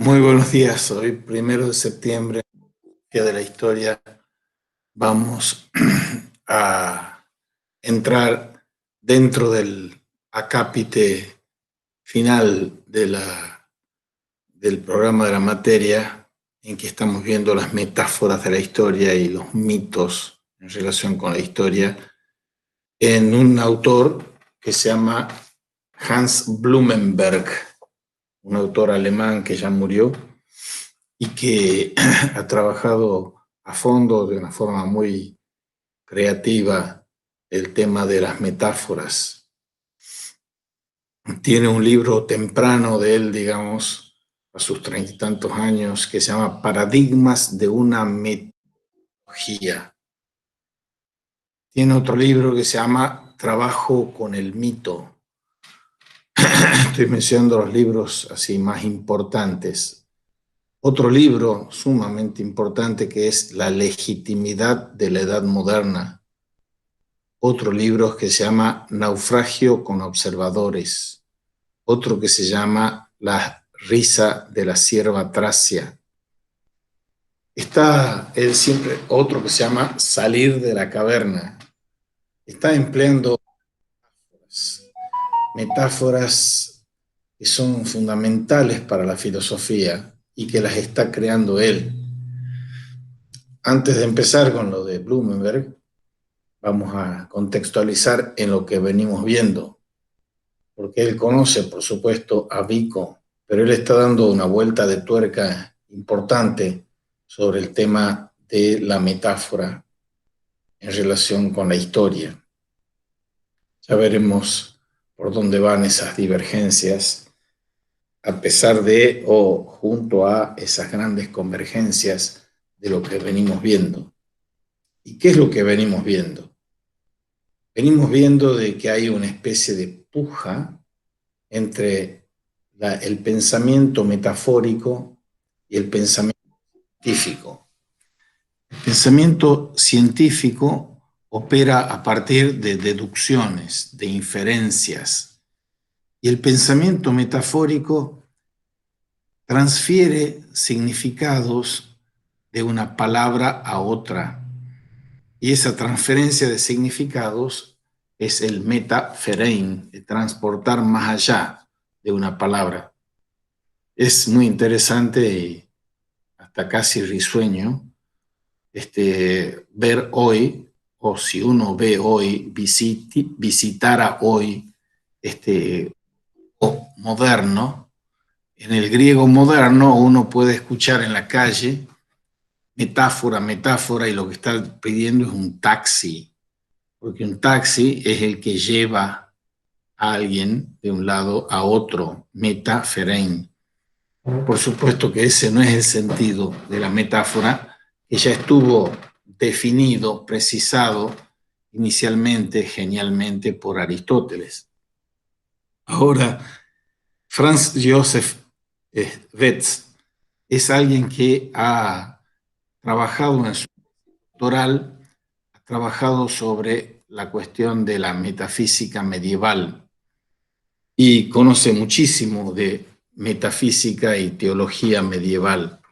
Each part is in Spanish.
Muy buenos días, hoy 1 de septiembre, Día de la Historia. Vamos a entrar dentro del acápite final del programa de la materia, en que estamos viendo las metáforas de la historia y los mitos en relación con la historia, en un autor que se llama Hans Blumenberg, un autor alemán que ya murió y que ha trabajado a fondo de una forma muy creativa el tema de las metáforas. Tiene un libro temprano de él, digamos, a sus 30 y tantos años, que se llama Paradigmas de una metodología. Tiene otro libro que se llama Trabajo con el mito. Estoy mencionando los libros así más importantes. Otro libro sumamente importante que es La legitimidad de la edad moderna. Otro libro que se llama Naufragio con observadores. Otro que se llama La risa de la cierva tracia. Está él siempre, otro que se llama Salir de la caverna. Está empleando metáforas que son fundamentales para la filosofía y que las está creando él. Antes de empezar con lo de Blumenberg, vamos a contextualizar en lo que venimos viendo, porque él conoce, por supuesto, a Vico, pero él está dando una vuelta de tuerca importante sobre el tema de la metáfora en relación con la historia. Ya veremos por dónde van esas divergencias, a pesar de o junto a esas grandes convergencias de lo que venimos viendo. ¿Y qué es lo que venimos viendo? Venimos viendo de que hay una especie de puja entre el pensamiento metafórico y el pensamiento científico. El pensamiento científico opera a partir de deducciones, de inferencias, y el pensamiento metafórico transfiere significados de una palabra a otra, y esa transferencia de significados es el metaferein, de transportar más allá de una palabra. Es muy interesante y hasta casi risueño ver hoy, o si uno ve hoy, visitara hoy o moderno. En el griego moderno uno puede escuchar en la calle metáfora, metáfora, y lo que está pidiendo es un taxi, porque un taxi es el que lleva a alguien de un lado a otro, metaferein. Por supuesto que ese no es el sentido de la metáfora, que ya estuvo definido, precisado inicialmente, genialmente, por Aristóteles. Ahora, Franz Joseph Wetz es alguien que ha trabajado en su doctoral, ha trabajado sobre la cuestión de la metafísica medieval y conoce muchísimo de metafísica y teología medieval.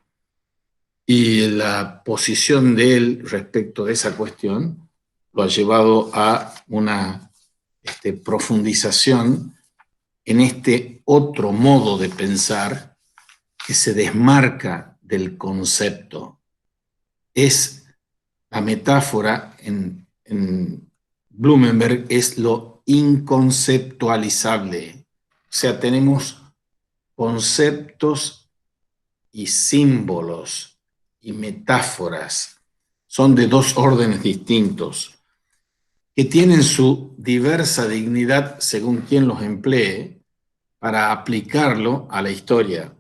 Y la posición de él respecto de esa cuestión lo ha llevado a una profundización en este otro modo de pensar que se desmarca del concepto. Es la metáfora en Blumenberg, es lo inconceptualizable. O sea, tenemos conceptos y símbolos y metáforas. Son de dos órdenes distintos, que tienen su diversa dignidad según quien los emplee para aplicarlo a la historia.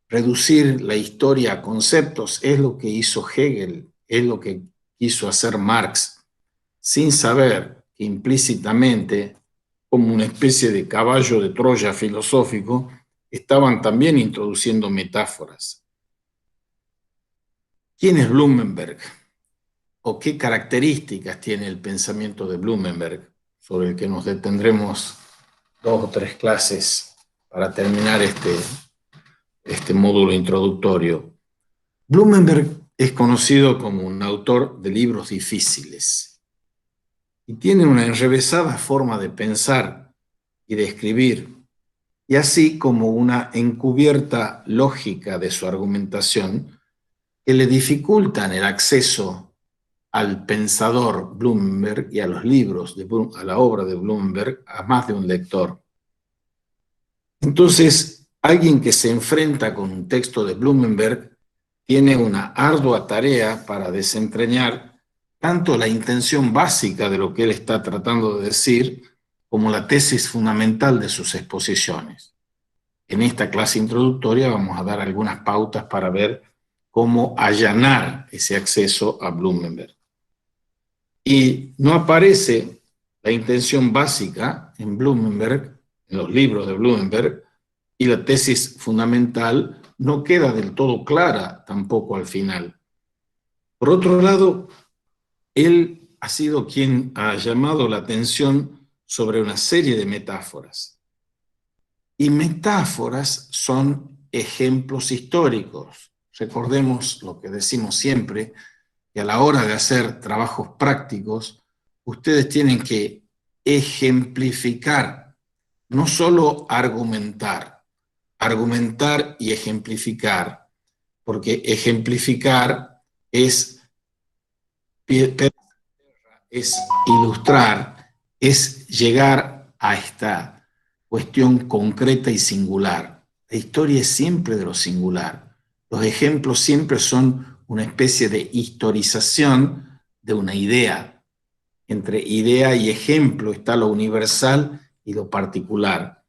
Reducir la historia a conceptos es lo que hizo Hegel, es lo que quiso hacer Marx, sin saber que implícitamente, como una especie de caballo de Troya filosófico, estaban también introduciendo metáforas. ¿Quién es Blumenberg? ¿O qué características tiene el pensamiento de Blumenberg, sobre el que nos detendremos 2 o 3 clases para terminar este módulo introductorio. Blumenberg es conocido como un autor de libros difíciles y tiene una enrevesada forma de pensar y de escribir, y así como una encubierta lógica de su argumentación que le dificultan el acceso al pensador Blumenberg y a los libros, a la obra de Blumenberg, a más de un lector. Entonces, alguien que se enfrenta con un texto de Blumenberg tiene una ardua tarea para desentrañar tanto la intención básica de lo que él está tratando de decir como la tesis fundamental de sus exposiciones. En esta clase introductoria vamos a dar algunas pautas para ver cómo allanar ese acceso a Blumenberg. Y no aparece la intención básica en Blumenberg, en los libros de Blumenberg, y la tesis fundamental no queda del todo clara tampoco al final. Por otro lado, él ha sido quien ha llamado la atención sobre una serie de metáforas. Y metáforas son ejemplos históricos. Recordemos lo que decimos siempre, que a la hora de hacer trabajos prácticos, ustedes tienen que ejemplificar, no solo argumentar y ejemplificar, porque ejemplificar es ilustrar, es llegar a esta cuestión concreta y singular. La historia es siempre de lo singular. Los ejemplos siempre son una especie de historización de una idea. Entre idea y ejemplo está lo universal y lo particular.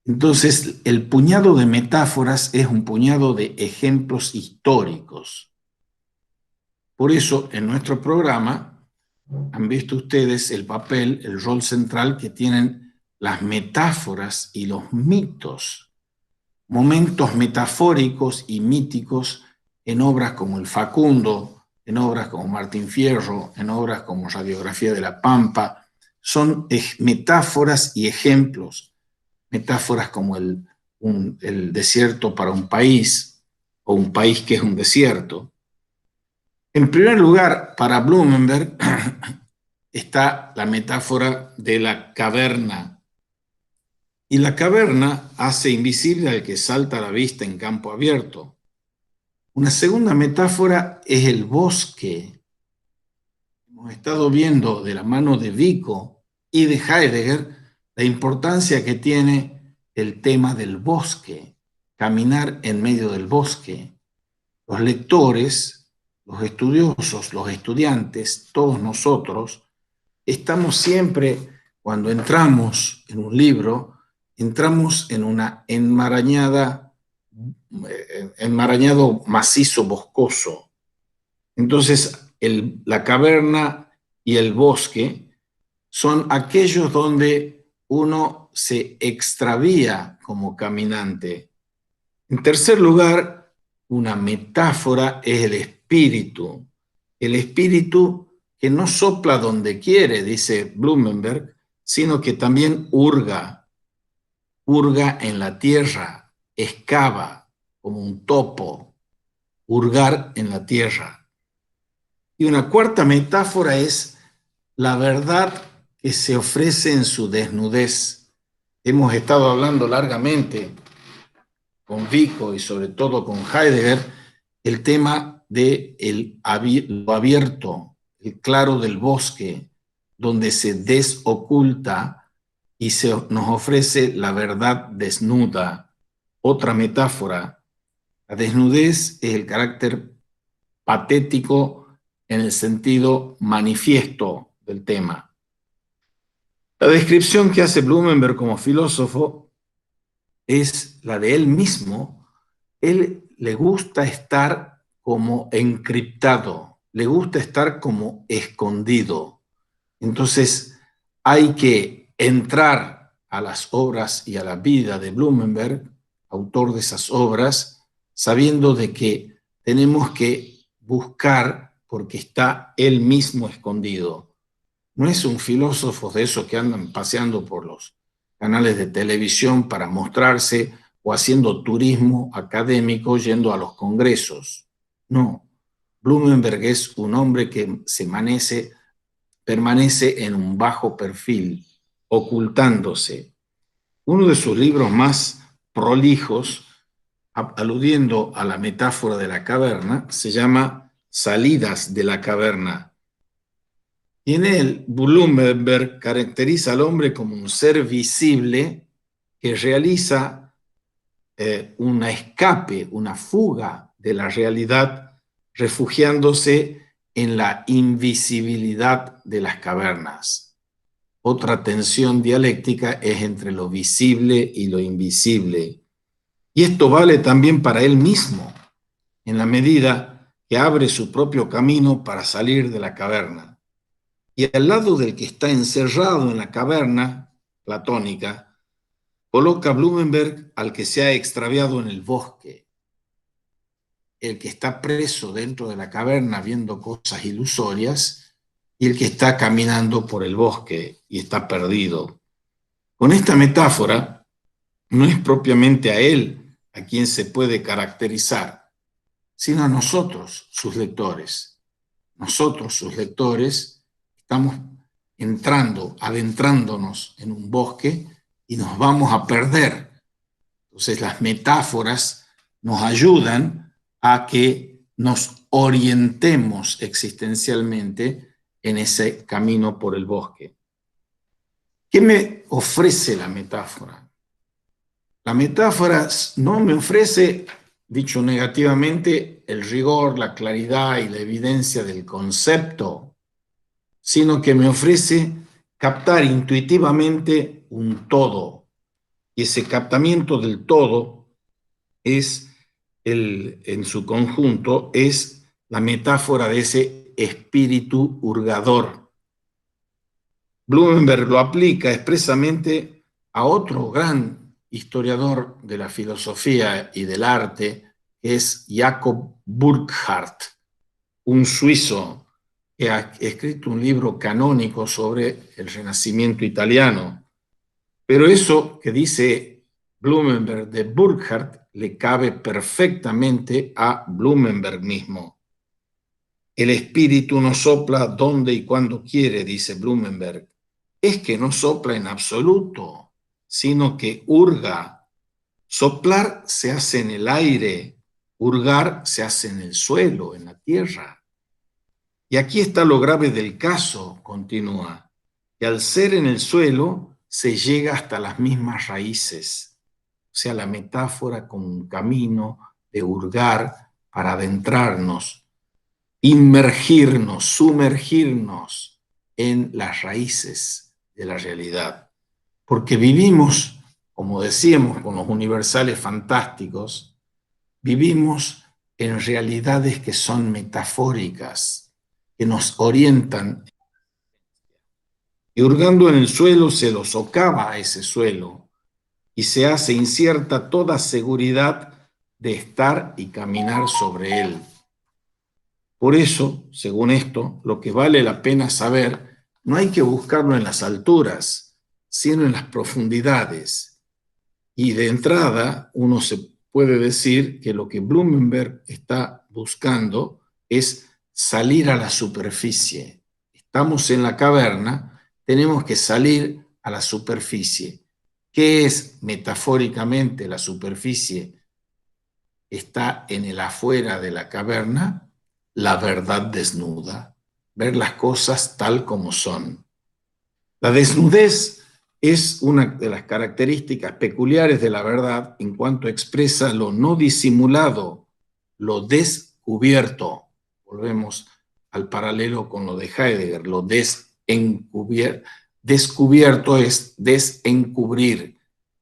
Entonces, el puñado de metáforas es un puñado de ejemplos históricos. Por eso, en nuestro programa, han visto ustedes el papel, el rol central que tienen las metáforas y los mitos, momentos metafóricos y míticos en obras como El Facundo, en obras como Martín Fierro, en obras como Radiografía de la Pampa. Son metáforas y ejemplos. Metáforas como el desierto para un país, o un país que es un desierto. En primer lugar, para Blumenberg está la metáfora de la caverna. Y la caverna hace invisible al que salta a la vista en campo abierto. Una segunda metáfora es el bosque. Hemos estado viendo de la mano de Vico y de Heidegger la importancia que tiene el tema del bosque, caminar en medio del bosque. Los lectores, los estudiosos, los estudiantes, todos nosotros, estamos siempre, cuando entramos en un libro, entramos en una enmarañado macizo boscoso. Entonces, la caverna y el bosque son aquellos donde uno se extravía como caminante. En tercer lugar, una metáfora es el espíritu que no sopla donde quiere, dice Blumenberg, sino que también hurga en la tierra, excava como un topo, hurgar en la tierra. Y una cuarta metáfora es la verdad que se ofrece en su desnudez. Hemos estado hablando largamente con Vico y sobre todo con Heidegger el tema de lo abierto, el claro del bosque, donde se desoculta y nos ofrece la verdad desnuda. Otra metáfora, la desnudez es el carácter patético en el sentido manifiesto del tema. La descripción que hace Blumenberg como filósofo es la de él mismo. Él le gusta estar como encriptado, le gusta estar como escondido. Entonces hay que entrar a las obras y a la vida de Blumenberg, autor de esas obras, sabiendo de que tenemos que buscar porque está él mismo escondido. No es un filósofo de esos que andan paseando por los canales de televisión para mostrarse o haciendo turismo académico yendo a los congresos. No, Blumenberg es un hombre que permanece en un bajo perfil, ocultándose. Uno de sus libros más prolijos, aludiendo a la metáfora de la caverna, se llama Salidas de la caverna. Y en él, Blumenberg caracteriza al hombre como un ser visible que realiza un escape, una fuga de la realidad, refugiándose en la invisibilidad de las cavernas. Otra tensión dialéctica es entre lo visible y lo invisible. Y esto vale también para él mismo, en la medida que abre su propio camino para salir de la caverna. Y al lado del que está encerrado en la caverna platónica, coloca Blumenberg al que se ha extraviado en el bosque, el que está preso dentro de la caverna viendo cosas ilusorias y el que está caminando por el bosque y está perdido. Con esta metáfora, no es propiamente a él a quien se puede caracterizar, sino a nosotros, sus lectores. Nosotros, sus lectores, estamos adentrándonos en un bosque y nos vamos a perder. Entonces las metáforas nos ayudan a que nos orientemos existencialmente en ese camino por el bosque. ¿Qué me ofrece la metáfora? La metáfora no me ofrece, dicho negativamente, el rigor, la claridad y la evidencia del concepto, sino que me ofrece captar intuitivamente un todo. Y ese captamiento del todo en su conjunto, es la metáfora de ese espíritu hurgador. Blumenberg lo aplica expresamente a otro gran historiador de la filosofía y del arte, que es Jacob Burckhardt, un suizo que ha escrito un libro canónico sobre el Renacimiento italiano. Pero eso que dice Blumenberg de Burckhardt le cabe perfectamente a Blumenberg mismo. El espíritu no sopla donde y cuando quiere, dice Blumenberg. Es que no sopla en absoluto, sino que hurga. Soplar se hace en el aire, hurgar se hace en el suelo, en la tierra. Y aquí está lo grave del caso, continúa, que al ser en el suelo se llega hasta las mismas raíces. O sea, la metáfora como un camino de hurgar para adentrarnos, inmergirnos, sumergirnos en las raíces de la realidad. Porque vivimos, como decíamos con los universales fantásticos, vivimos en realidades que son metafóricas, que nos orientan. Y hurgando en el suelo se lo socava a ese suelo y se hace incierta toda seguridad de estar y caminar sobre él. Por eso, según esto, lo que vale la pena saber no hay que buscarlo en las alturas, sino en las profundidades. Y de entrada, uno se puede decir que lo que Blumenberg está buscando es salir a la superficie. Estamos en la caverna, tenemos que salir a la superficie. ¿Qué es metafóricamente la superficie? Está en el afuera de la caverna, la verdad desnuda, ver las cosas tal como son. La desnudez es una de las características peculiares de la verdad en cuanto expresa lo no disimulado, lo descubierto. Volvemos al paralelo con lo de Heidegger, lo descubierto es desencubrir,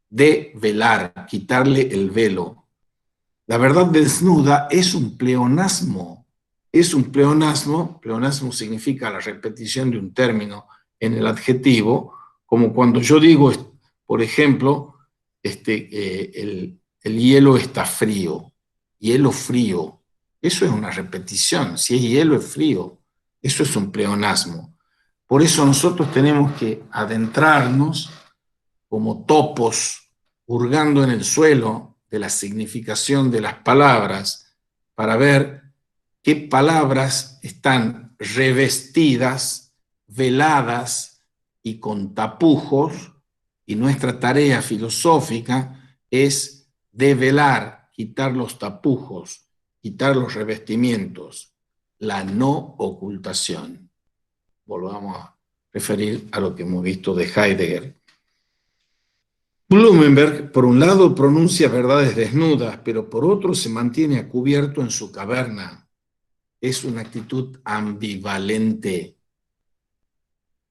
develar, quitarle el velo. La verdad desnuda es un pleonasmo. Es un pleonasmo, pleonasmo significa la repetición de un término en el adjetivo, como cuando yo digo, por ejemplo, el hielo está frío, hielo frío. Eso es una repetición, si es hielo es frío, eso es un pleonasmo. Por eso nosotros tenemos que adentrarnos como topos, hurgando en el suelo, de la significación de las palabras para ver qué palabras están revestidas, veladas y con tapujos, y nuestra tarea filosófica es develar, quitar los tapujos, quitar los revestimientos, la no ocultación. Volvamos a referir a lo que hemos visto de Heidegger. Blumenberg, por un lado, pronuncia verdades desnudas, pero por otro se mantiene a cubierto en su caverna. Es una actitud ambivalente.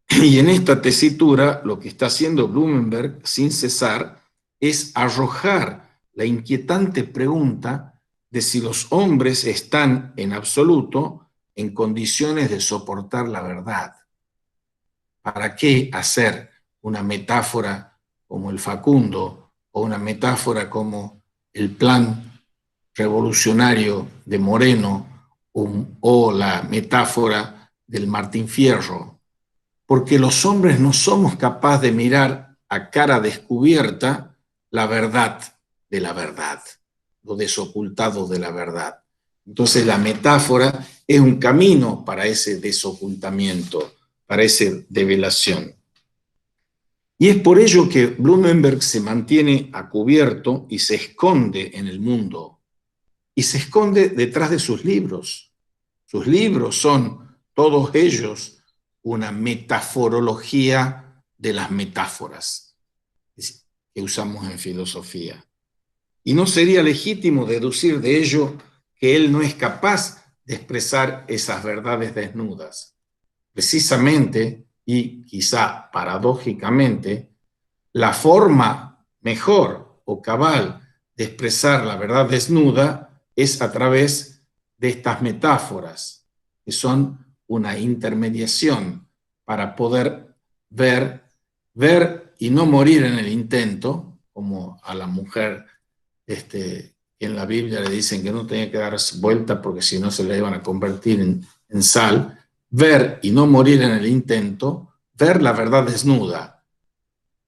Y en esta tesitura, lo que está haciendo Blumenberg sin cesar es arrojar la inquietante pregunta de si los hombres están en absoluto en condiciones de soportar la verdad. ¿Para qué hacer una metáfora como el Facundo o una metáfora como el plan revolucionario de Moreno o la metáfora del Martín Fierro? Porque los hombres no somos capaces de mirar a cara descubierta la verdad de la verdad, lo desocultado de la verdad. Entonces la metáfora es un camino para ese desocultamiento, para esa develación. Y es por ello que Blumenberg se mantiene a cubierto y se esconde en el mundo. Y se esconde detrás de sus libros. Sus libros son, todos ellos, una metaforología de las metáforas que usamos en filosofía. Y no sería legítimo deducir de ello que él no es capaz de expresar esas verdades desnudas. Precisamente, y quizá paradójicamente, la forma mejor o cabal de expresar la verdad desnuda es a través de estas metáforas, que son una intermediación para poder ver y no morir en el intento, como a la mujer en la Biblia le dicen que no tenía que dar vuelta porque si no se la iban a convertir en sal. Ver y no morir en el intento, ver la verdad desnuda.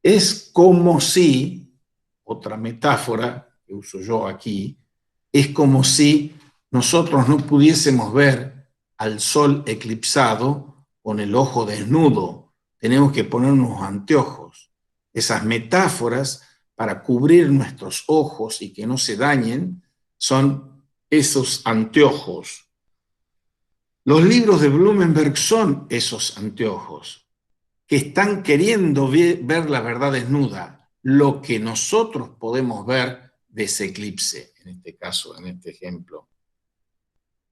Es como si, otra metáfora que uso yo aquí, es como si nosotros no pudiésemos ver al sol eclipsado con el ojo desnudo. Tenemos que ponernos anteojos. Esas metáforas para cubrir nuestros ojos y que no se dañen son esos anteojos. Los libros de Blumenberg son esos anteojos que están queriendo ver la verdad desnuda, lo que nosotros podemos ver de ese eclipse, en este caso, en este ejemplo.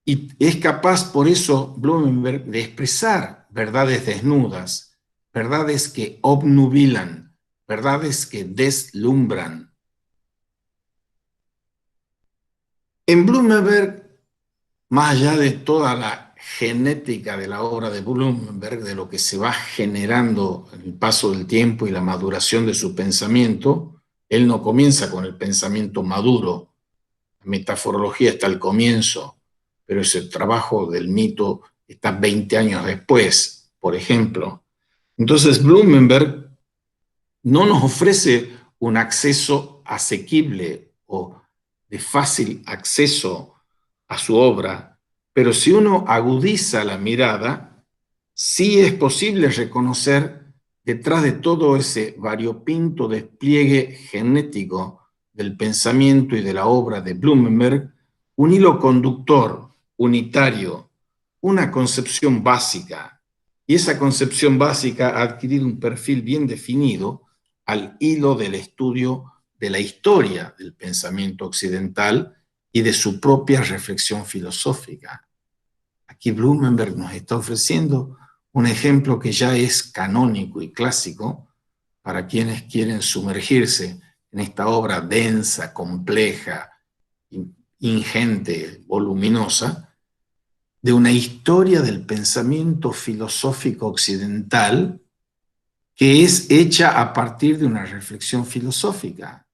Y es capaz, por eso, Blumenberg, de expresar verdades desnudas, verdades que obnubilan, verdades que deslumbran. En Blumenberg, más allá de toda la genética de la obra de Blumenberg, de lo que se va generando en el paso del tiempo y la maduración de su pensamiento, él no comienza con el pensamiento maduro. La metaforología está al comienzo, pero ese trabajo del mito está 20 años después, por ejemplo. Entonces Blumenberg no nos ofrece un acceso asequible o de fácil acceso a su obra, pero si uno agudiza la mirada, sí es posible reconocer detrás de todo ese variopinto despliegue genético del pensamiento y de la obra de Blumenberg, un hilo conductor, unitario, una concepción básica. Y esa concepción básica ha adquirido un perfil bien definido al hilo del estudio de la historia del pensamiento occidental y de su propia reflexión filosófica. Aquí Blumenberg nos está ofreciendo un ejemplo que ya es canónico y clásico para quienes quieren sumergirse en esta obra densa, compleja, ingente, voluminosa, de una historia del pensamiento filosófico occidental que es hecha a partir de una reflexión filosófica.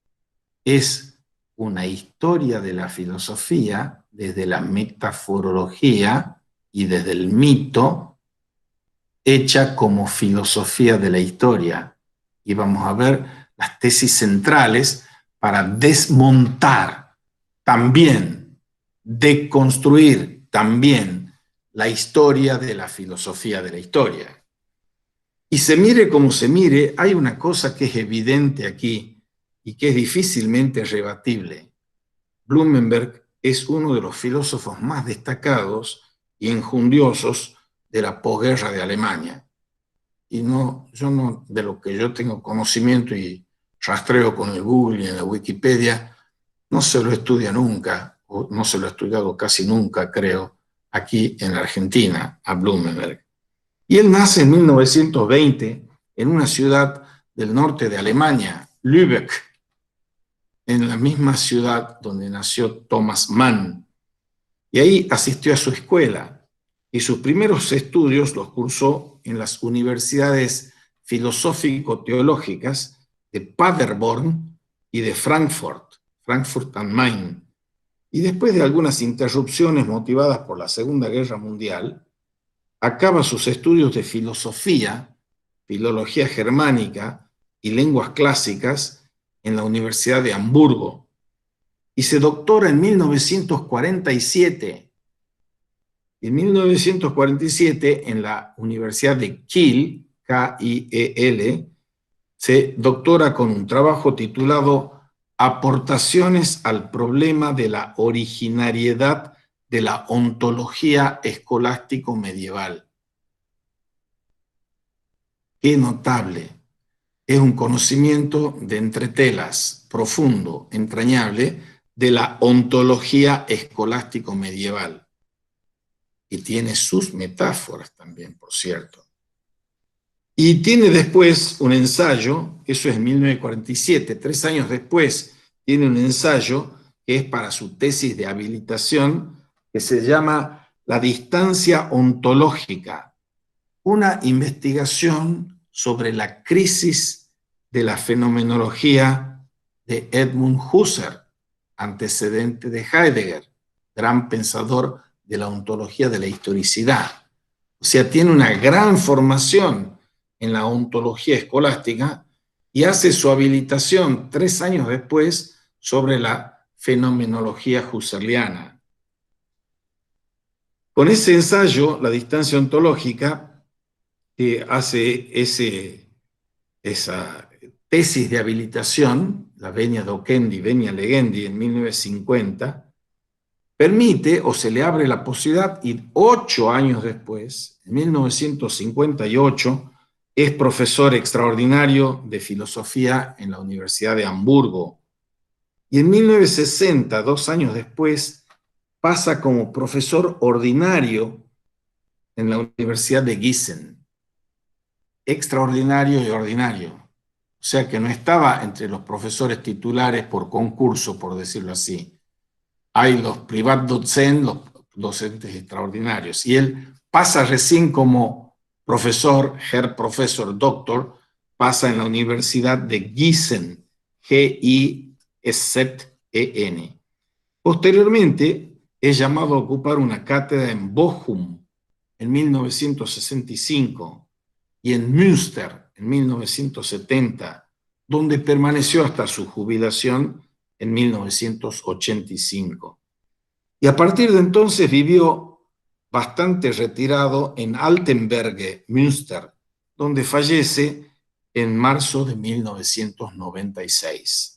Es una historia de la filosofía desde la metaforología y desde el mito, hecha como filosofía de la historia. Y vamos a ver las tesis centrales para desmontar también, deconstruir también la historia de la filosofía de la historia. Y se mire como se mire, hay una cosa que es evidente aquí y que es difícilmente rebatible. Blumenberg es uno de los filósofos más destacados y enjundiosos de la posguerra de Alemania. Y de lo que yo tengo conocimiento y rastreo con el Google y en la Wikipedia, no se lo estudia nunca, o no se lo ha estudiado casi nunca, creo, aquí en la Argentina, a Blumenberg. Y él nace en 1920 en una ciudad del norte de Alemania, Lübeck, en la misma ciudad donde nació Thomas Mann. Y ahí asistió a su escuela y sus primeros estudios los cursó en las universidades filosófico-teológicas de Paderborn y de Frankfurt, Frankfurt am Main. Y después de algunas interrupciones motivadas por la Segunda Guerra Mundial, acaba sus estudios de filosofía, filología germánica y lenguas clásicas en la Universidad de Hamburgo y se doctora en 1947. En 1947, en la Universidad de Kiel, Kiel, se doctora con un trabajo titulado Aportaciones al problema de la originariedad de la ontología escolástico medieval. Qué notable. Es un conocimiento de entretelas, profundo, entrañable, de la ontología escolástico medieval. Y tiene sus metáforas también, por cierto. Y tiene después un ensayo, eso es en 1947, 3 años después, tiene un ensayo que es para su tesis de habilitación, que se llama La distancia ontológica, una investigación sobre la crisis de la fenomenología de Edmund Husserl, antecedente de Heidegger, gran pensador de la ontología de la historicidad. O sea, tiene una gran formación en la ontología escolástica y hace su habilitación 3 años después sobre la fenomenología husserliana. Con ese ensayo, La distancia ontológica, que hace esa tesis de habilitación, la Venia Docendi, Venia Legendi, en 1950, permite o se le abre la posibilidad y 8 años después, en 1958, es profesor extraordinario de filosofía en la Universidad de Hamburgo. Y en 1960, 2 años después, pasa como profesor ordinario en la Universidad de Gießen. Extraordinario y ordinario. O sea que no estaba entre los profesores titulares por concurso, por decirlo así. Hay los Privatdozent, los docentes extraordinarios. Y él pasa recién como profesor, Herr Professor Doctor, pasa en la Universidad de Gießen, G-I-Z-E-N. Posteriormente es llamado a ocupar una cátedra en Bochum en 1965 y en Münster en 1970, donde permaneció hasta su jubilación en 1985. Y a partir de entonces vivió bastante retirado en Altenberge, Münster, donde fallece en marzo de 1996.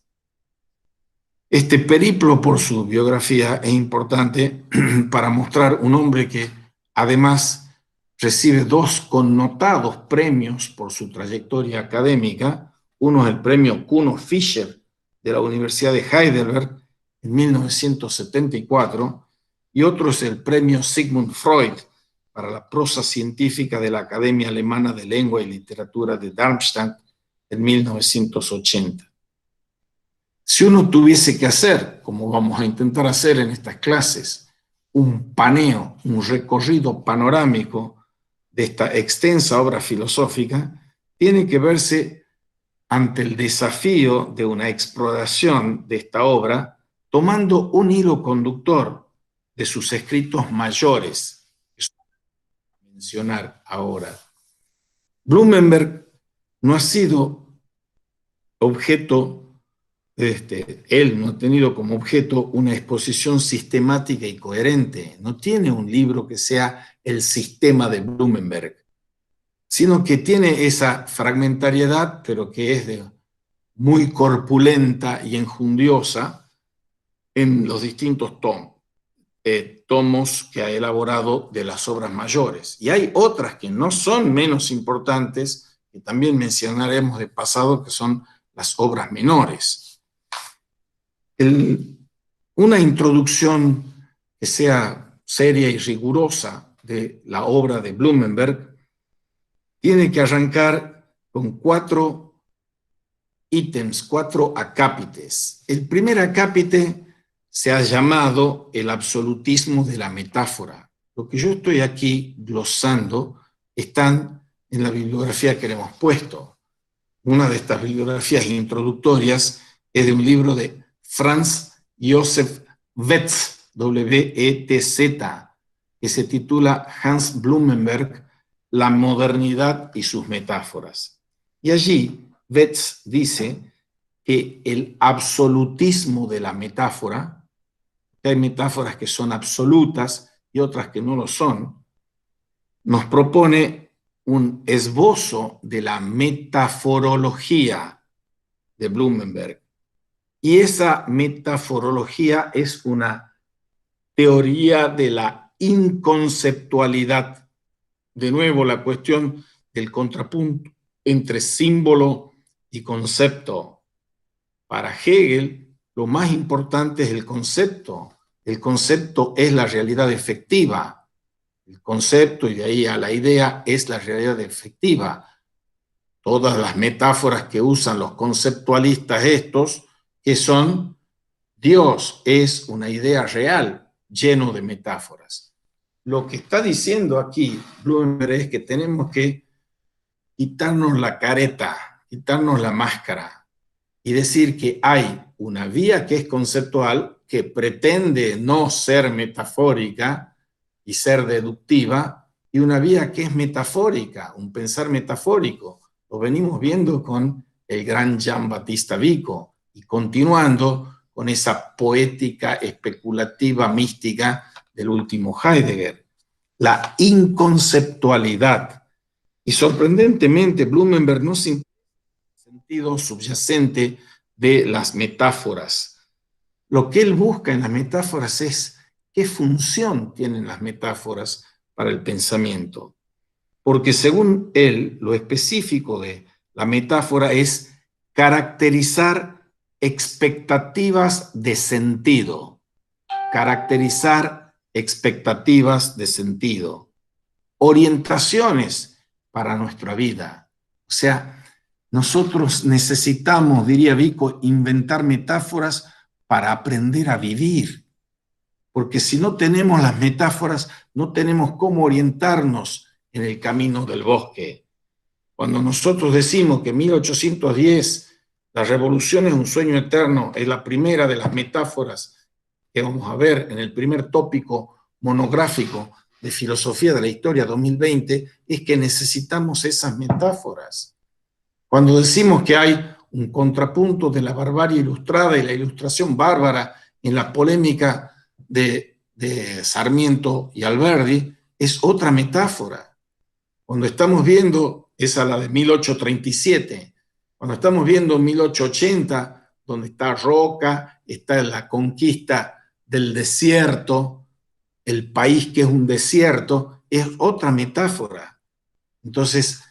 Este periplo por su biografía es importante para mostrar un hombre que además recibe 2 connotados premios por su trayectoria académica. Uno es el premio Kuno Fischer de la Universidad de Heidelberg en 1974 y otro es el premio Sigmund Freud para la prosa científica de la Academia Alemana de Lengua y Literatura de Darmstadt en 1980. Si uno tuviese que hacer, como vamos a intentar hacer en estas clases, un paneo, un recorrido panorámico de esta extensa obra filosófica, tiene que verse ante el desafío de una exploración de esta obra, tomando un hilo conductor de sus escritos mayores, que voy a mencionar ahora. Blumenberg no ha sido objeto él no ha tenido como objeto una exposición sistemática y coherente, no tiene un libro que sea el sistema de Blumenberg, sino que tiene esa fragmentariedad, pero que es muy corpulenta y enjundiosa en los distintos tomos que ha elaborado de las obras mayores. Y hay otras que no son menos importantes, que también mencionaremos de pasado, que son las obras menores. Una introducción que sea seria y rigurosa de la obra de Blumenberg tiene que arrancar con 4 ítems, 4 acápites. El primer acápite se ha llamado el absolutismo de la metáfora. Lo que yo estoy aquí glosando están en la bibliografía que le hemos puesto. Una de estas bibliografías introductorias es de un libro de Franz Josef Wetz, W-E-T-Z, que se titula Hans Blumenberg, la modernidad y sus metáforas. Y allí Wetz dice que el absolutismo de la metáfora, que hay metáforas que son absolutas y otras que no lo son, nos propone un esbozo de la metaforología de Blumenberg. Y esa metaforología es una teoría de la inconceptualidad. De nuevo, la cuestión del contrapunto entre símbolo y concepto. Para Hegel, lo más importante es el concepto. El concepto es la realidad efectiva. El concepto, y de ahí a la idea, es la realidad efectiva. Todas las metáforas que usan los conceptualistas estos, que son Dios es una idea real, lleno de metáforas. Lo que está diciendo aquí Blumenberg es que tenemos que quitarnos la careta, quitarnos la máscara y decir que hay una vía que es conceptual, que pretende no ser metafórica y ser deductiva, y una vía que es metafórica, un pensar metafórico. Lo venimos viendo con el gran Jean-Baptiste Vico y continuando con esa poética especulativa mística del último Heidegger. La inconceptualidad. Y sorprendentemente, Blumenberg no se sentido subyacente de las metáforas. Lo que él busca en las metáforas es qué función tienen las metáforas para el pensamiento. Porque según él, lo específico de la metáfora es caracterizar expectativas de sentido. Caracterizar expectativas de sentido. Orientaciones para nuestra vida. O sea, nosotros necesitamos, diría Vico, inventar metáforas para aprender a vivir. Porque si no tenemos las metáforas, no tenemos cómo orientarnos en el camino del bosque. Cuando nosotros decimos que 1810, la revolución es un sueño eterno, es la primera de las metáforas que vamos a ver en el primer tópico monográfico de Filosofía de la Historia 2020, es que necesitamos esas metáforas. Cuando decimos que hay un contrapunto de la barbarie ilustrada y la ilustración bárbara en la polémica de Sarmiento y Alberdi, es otra metáfora. Cuando estamos viendo, esa la de 1837, cuando estamos viendo 1880, donde está Roca, está la conquista del desierto, el país que es un desierto, es otra metáfora. Entonces,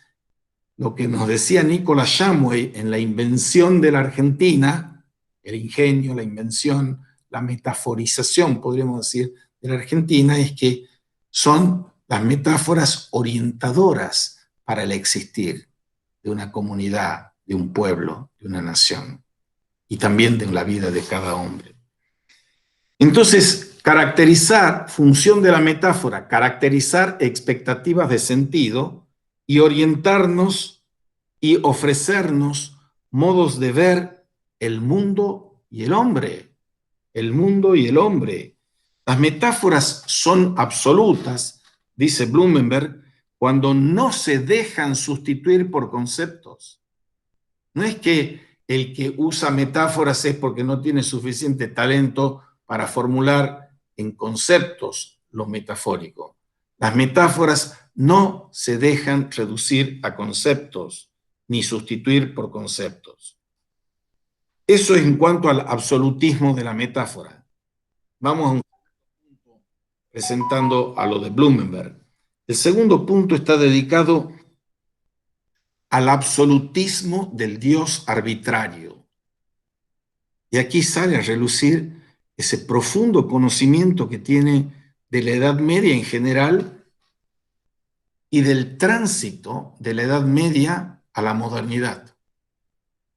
lo que nos decía Nicolas Shumway en la invención de la Argentina, el ingenio, la invención, la metaforización, podríamos decir, de la Argentina, es que son las metáforas orientadoras para el existir de una comunidad, de un pueblo, de una nación, y también de la vida de cada hombre. Entonces, caracterizar, función de la metáfora, caracterizar expectativas de sentido y orientarnos y ofrecernos modos de ver el mundo y el hombre. El mundo y el hombre. Las metáforas son absolutas, dice Blumenberg, cuando no se dejan sustituir por conceptos. No es que el que usa metáforas es porque no tiene suficiente talento para formular en conceptos lo metafórico. Las metáforas no se dejan reducir a conceptos, ni sustituir por conceptos. Eso es en cuanto al absolutismo de la metáfora. Vamos a un punto presentando a lo de Blumenberg. El segundo punto está dedicado al absolutismo del Dios arbitrario. Y aquí sale a relucir ese profundo conocimiento que tiene de la Edad Media en general y del tránsito de la Edad Media a la modernidad.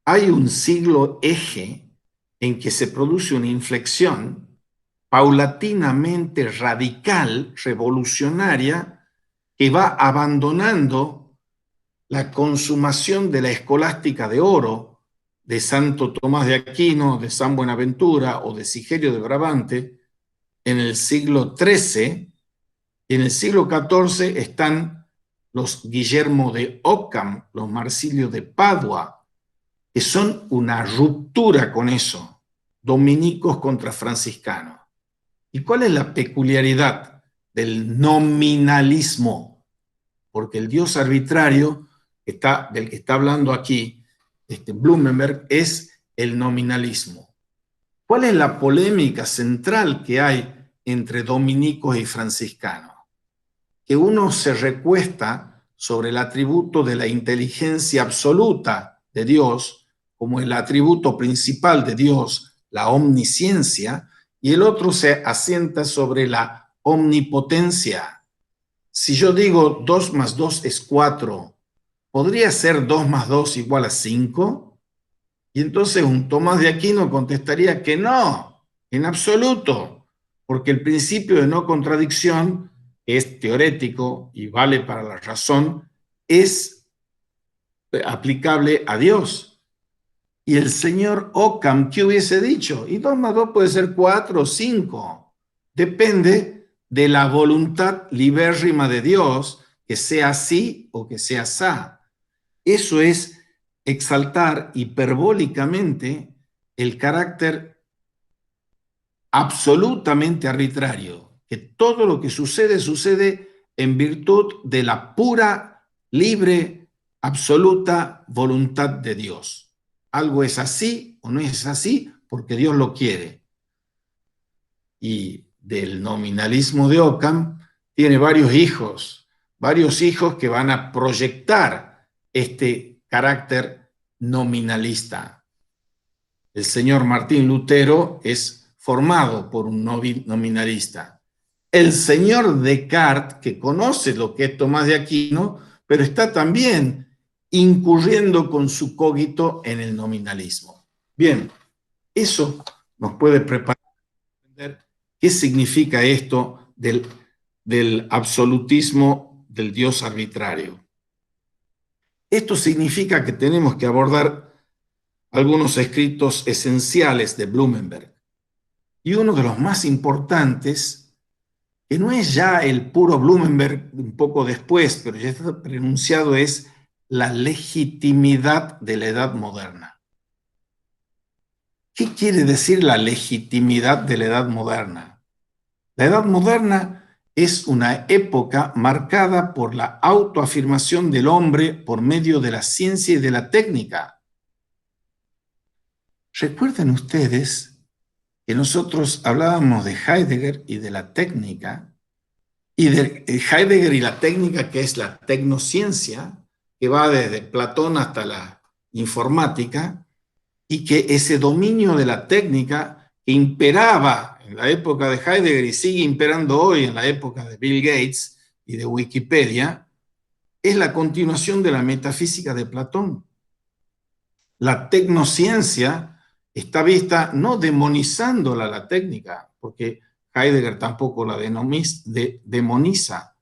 Hay un siglo eje en que se produce una inflexión paulatinamente radical, revolucionaria, que va abandonando la consumación de la escolástica de oro de Santo Tomás de Aquino, de San Buenaventura o de Sigerio de Brabante en el siglo XIII, y en el siglo XIV están los Guillermo de Occam, los Marsilio de Padua, que son una ruptura con eso, dominicos contra franciscanos. ¿Y cuál es la peculiaridad del nominalismo? Porque el Dios arbitrario del que está hablando aquí Blumenberg es el nominalismo. ¿Cuál es la polémica central que hay entre dominicos y franciscanos? Que uno se recuesta sobre el atributo de la inteligencia absoluta de Dios como el atributo principal de Dios, la omnisciencia, y el otro se asienta sobre la omnipotencia. Si yo digo 2 más 2 es 4, ¿podría ser 2 más 2 igual a 5? Y entonces un Tomás de Aquino contestaría que no, en absoluto, porque el principio de no contradicción es teorético y vale para la razón, es aplicable a Dios. Y el señor Occam, ¿qué hubiese dicho? Y 2 más 2 puede ser 4 o 5. Depende de la voluntad libérrima de Dios, que sea así o que sea asá. Eso es exaltar hiperbólicamente el carácter absolutamente arbitrario, que todo lo que sucede, sucede en virtud de la pura, libre, absoluta voluntad de Dios. Algo es así o no es así porque Dios lo quiere. Y del nominalismo de Occam tiene varios hijos que van a proyectar este carácter nominalista. El señor Martín Lutero es formado por un nominalista. El señor Descartes, que conoce lo que es Tomás de Aquino, pero está también incurriendo con su cogito en el nominalismo. Bien, eso nos puede preparar para entender qué significa esto del absolutismo del Dios arbitrario. Esto significa que tenemos que abordar algunos escritos esenciales de Blumenberg. Y uno de los más importantes, que no es ya el puro Blumenberg un poco después, pero ya está pronunciado, es la legitimidad de la Edad Moderna. ¿Qué quiere decir la legitimidad de la Edad Moderna? La Edad Moderna es una época marcada por la autoafirmación del hombre por medio de la ciencia y de la técnica. ¿Recuerdan ustedes que nosotros hablábamos de Heidegger y de la técnica, y de Heidegger y la técnica, que es la tecnociencia, que va desde Platón hasta la informática, y que ese dominio de la técnica imperaba en la época de Heidegger y sigue imperando hoy en la época de Bill Gates y de Wikipedia, es la continuación de la metafísica de Platón. La tecnociencia está vista no demonizándola la técnica, porque Heidegger tampoco la demoniza,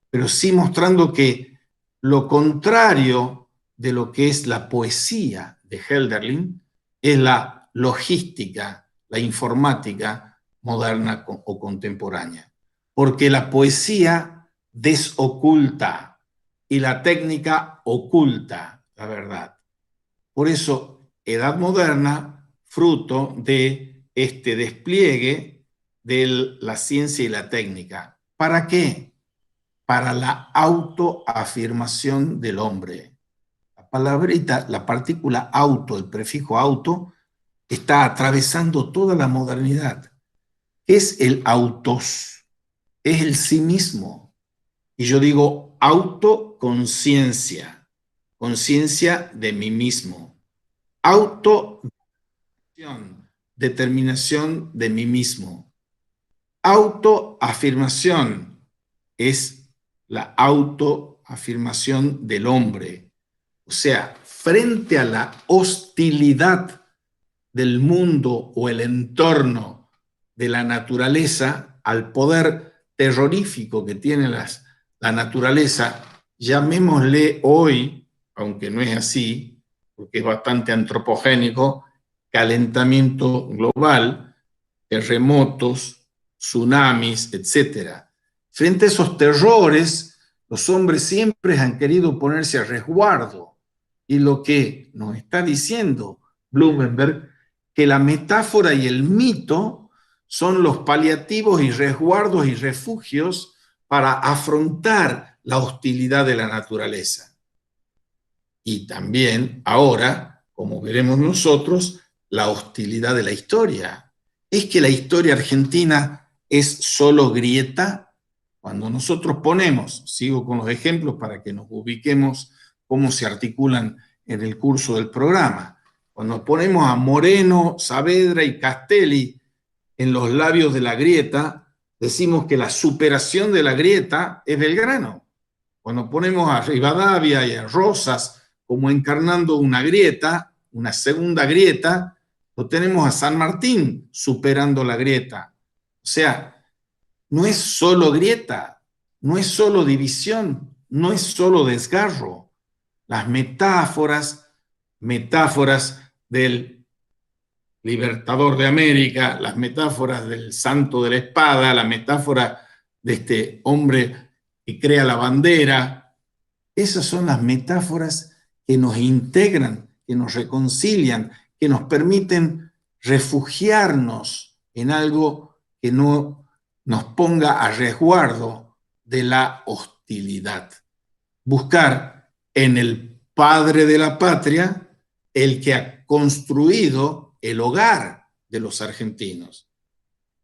pero sí mostrando que lo contrario de lo que es la poesía de Hölderlin es la logística, la informática moderna o contemporánea. Porque la poesía desoculta y la técnica oculta la verdad. Por eso edad moderna, fruto de este despliegue de la ciencia y la técnica. ¿Para qué? Para la autoafirmación del hombre. La palabrita, la partícula auto, el prefijo auto, está atravesando toda la modernidad. Es el autos, es el sí mismo. Y yo digo autoconciencia, conciencia de mí mismo. Determinación de mí mismo. Autoafirmación es la autoafirmación del hombre. O sea, frente a la hostilidad del mundo o el entorno de la naturaleza, al poder terrorífico que tiene la naturaleza, llamémosle hoy, aunque no es así, porque es bastante antropogénico, calentamiento global, terremotos, tsunamis, etc. Frente a esos terrores, los hombres siempre han querido ponerse a resguardo. Y lo que nos está diciendo Blumenberg, que la metáfora y el mito son los paliativos y resguardos y refugios para afrontar la hostilidad de la naturaleza. Y también ahora, como veremos nosotros, la hostilidad de la historia. ¿Es que la historia argentina es solo grieta? Cuando nosotros ponemos, sigo con los ejemplos para que nos ubiquemos cómo se articulan en el curso del programa, cuando ponemos a Moreno, Saavedra y Castelli en los labios de la grieta, decimos que la superación de la grieta es Belgrano. Cuando ponemos a Rivadavia y a Rosas como encarnando una grieta, una segunda grieta, lo tenemos a San Martín superando la grieta. O sea, no es solo grieta, no es solo división, no es solo desgarro. Las metáforas del libertador de América, las metáforas del santo de la espada, la metáfora de este hombre que crea la bandera, esas son las metáforas que nos integran, que nos reconcilian, que nos permiten refugiarnos en algo que no nos ponga a resguardo de la hostilidad. Buscar en el padre de la patria el que ha construido el hogar de los argentinos.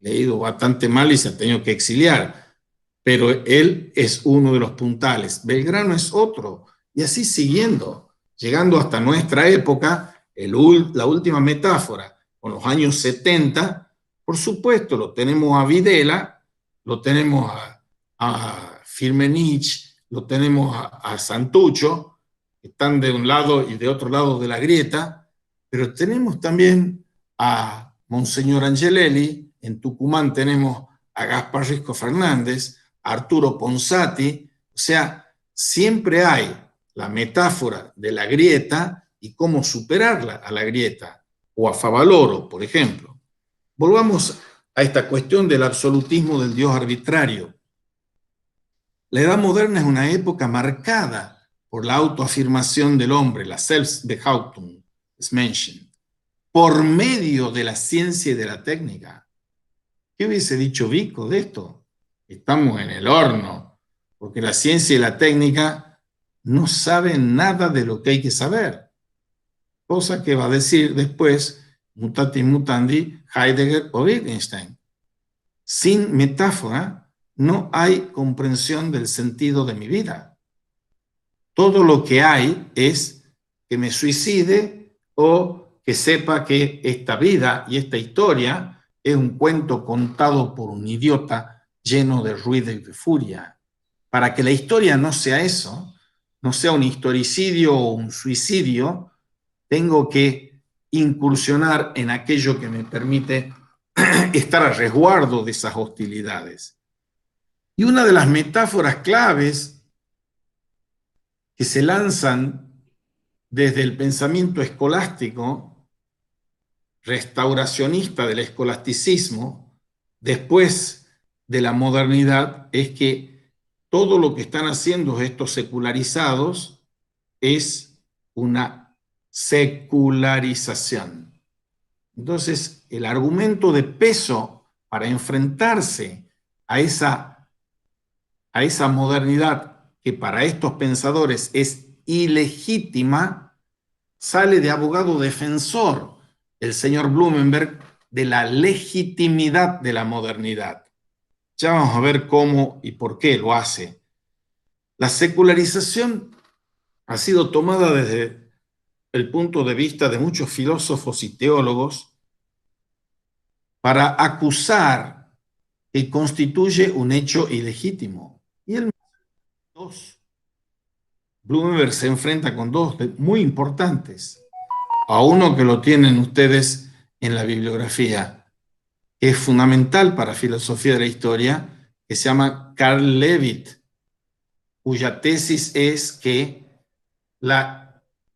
Le ha ido bastante mal y se ha tenido que exiliar, pero él es uno de los puntales. Belgrano es otro, y así siguiendo, llegando hasta nuestra época, la última metáfora, con los años 70, por supuesto, lo tenemos a Videla, lo tenemos a Firmenich, lo tenemos a Santucho, que están de un lado y de otro lado de la grieta, pero tenemos también a Monseñor Angelelli, en Tucumán tenemos a Gaspar Risco Fernández, a Arturo Ponsati, o sea, siempre hay la metáfora de la grieta y cómo superarla a la grieta, o a Favaloro, por ejemplo. Volvamos a esta cuestión del absolutismo del Dios arbitrario. La Edad Moderna es una época marcada por la autoafirmación del hombre, la Selbstbehauptung, des Menschen, por medio de la ciencia y de la técnica. ¿Qué hubiese dicho Vico de esto? Estamos en el horno, porque la ciencia y la técnica no saben nada de lo que hay que saber. Cosa que va a decir después, mutatis mutandi, Heidegger o Wittgenstein. Sin metáfora no hay comprensión del sentido de mi vida. Todo lo que hay es que me suicide o que sepa que esta vida y esta historia es un cuento contado por un idiota lleno de ruido y de furia. Para que la historia no sea eso, no sea un historicidio o un suicidio, tengo que incursionar en aquello que me permite estar a resguardo de esas hostilidades. Y una de las metáforas claves que se lanzan desde el pensamiento escolástico, restauracionista del escolasticismo, después de la modernidad, es que todo lo que están haciendo estos secularizados es una secularización. Entonces, el argumento de peso para enfrentarse a esa modernidad que para estos pensadores es ilegítima, sale de abogado defensor el señor Blumenberg de la legitimidad de la modernidad. Ya vamos a ver cómo y por qué lo hace. La secularización ha sido tomada desde el punto de vista de muchos filósofos y teólogos para acusar que constituye un hecho ilegítimo. Y él dos. Blumenberg se enfrenta con dos muy importantes. A uno que lo tienen ustedes en la bibliografía, que es fundamental para filosofía de la historia, que se llama Carl Levitt, cuya tesis es que la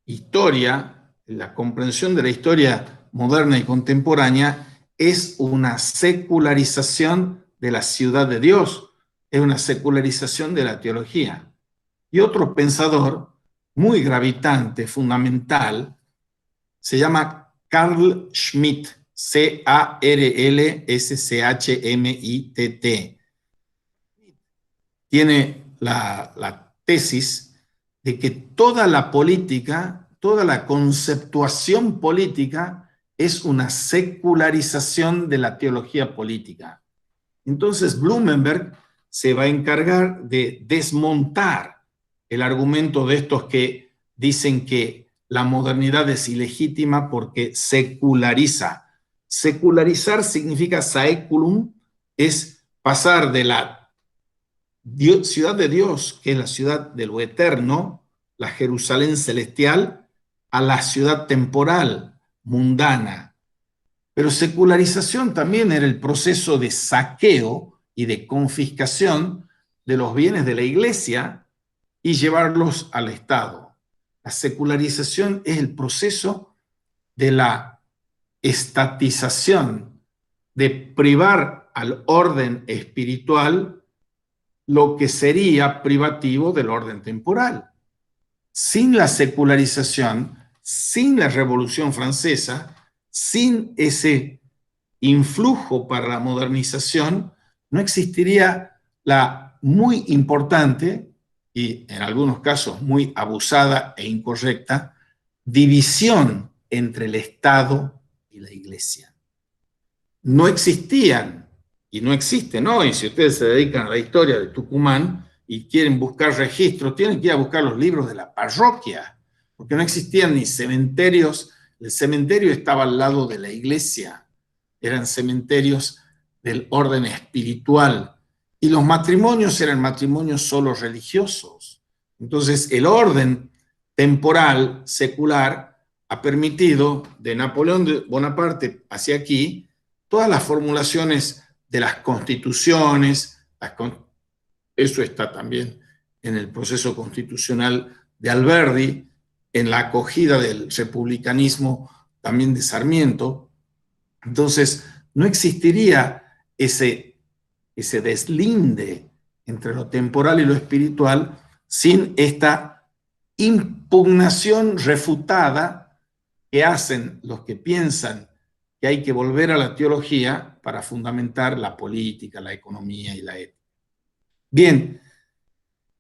historia, la comprensión de la historia moderna y contemporánea es una secularización de la ciudad de Dios, es una secularización de la teología. Y otro pensador muy gravitante, fundamental, se llama Carl Schmitt, C-A-R-L-S-C-H-M-I-T-T. Tiene la tesis de que toda la política, toda la conceptuación política es una secularización de la teología política. Entonces Blumenberg se va a encargar de desmontar el argumento de estos que dicen que la modernidad es ilegítima porque seculariza. Secularizar significa saeculum, es pasar de la ciudad de Dios, que es la ciudad de lo eterno, la Jerusalén celestial, a la ciudad temporal, mundana. Pero secularización también era el proceso de saqueo y de confiscación de los bienes de la iglesia y llevarlos al Estado. La secularización es el proceso de la estatización, de privar al orden espiritual lo que sería privativo del orden temporal. Sin la secularización, sin la Revolución Francesa, sin ese influjo para la modernización, no existiría la muy importante y en algunos casos muy abusada e incorrecta división entre el Estado y la Iglesia. No existían y no existen hoy. Si ustedes se dedican a la historia de Tucumán y quieren buscar registros, tienen que ir a buscar los libros de la parroquia, porque no existían ni cementerios. El cementerio estaba al lado de la iglesia, eran cementerios del orden espiritual, y los matrimonios eran matrimonios solo religiosos. Entonces, el orden temporal, secular, ha permitido, de Napoleón Bonaparte hacia aquí, todas las formulaciones de las constituciones, eso está también en el proceso constitucional de Alberdi, en la acogida del republicanismo también de Sarmiento. Entonces, no existiría ese deslinde entre lo temporal y lo espiritual sin esta impugnación refutada que hacen los que piensan que hay que volver a la teología para fundamentar la política, la economía y la ética. Bien,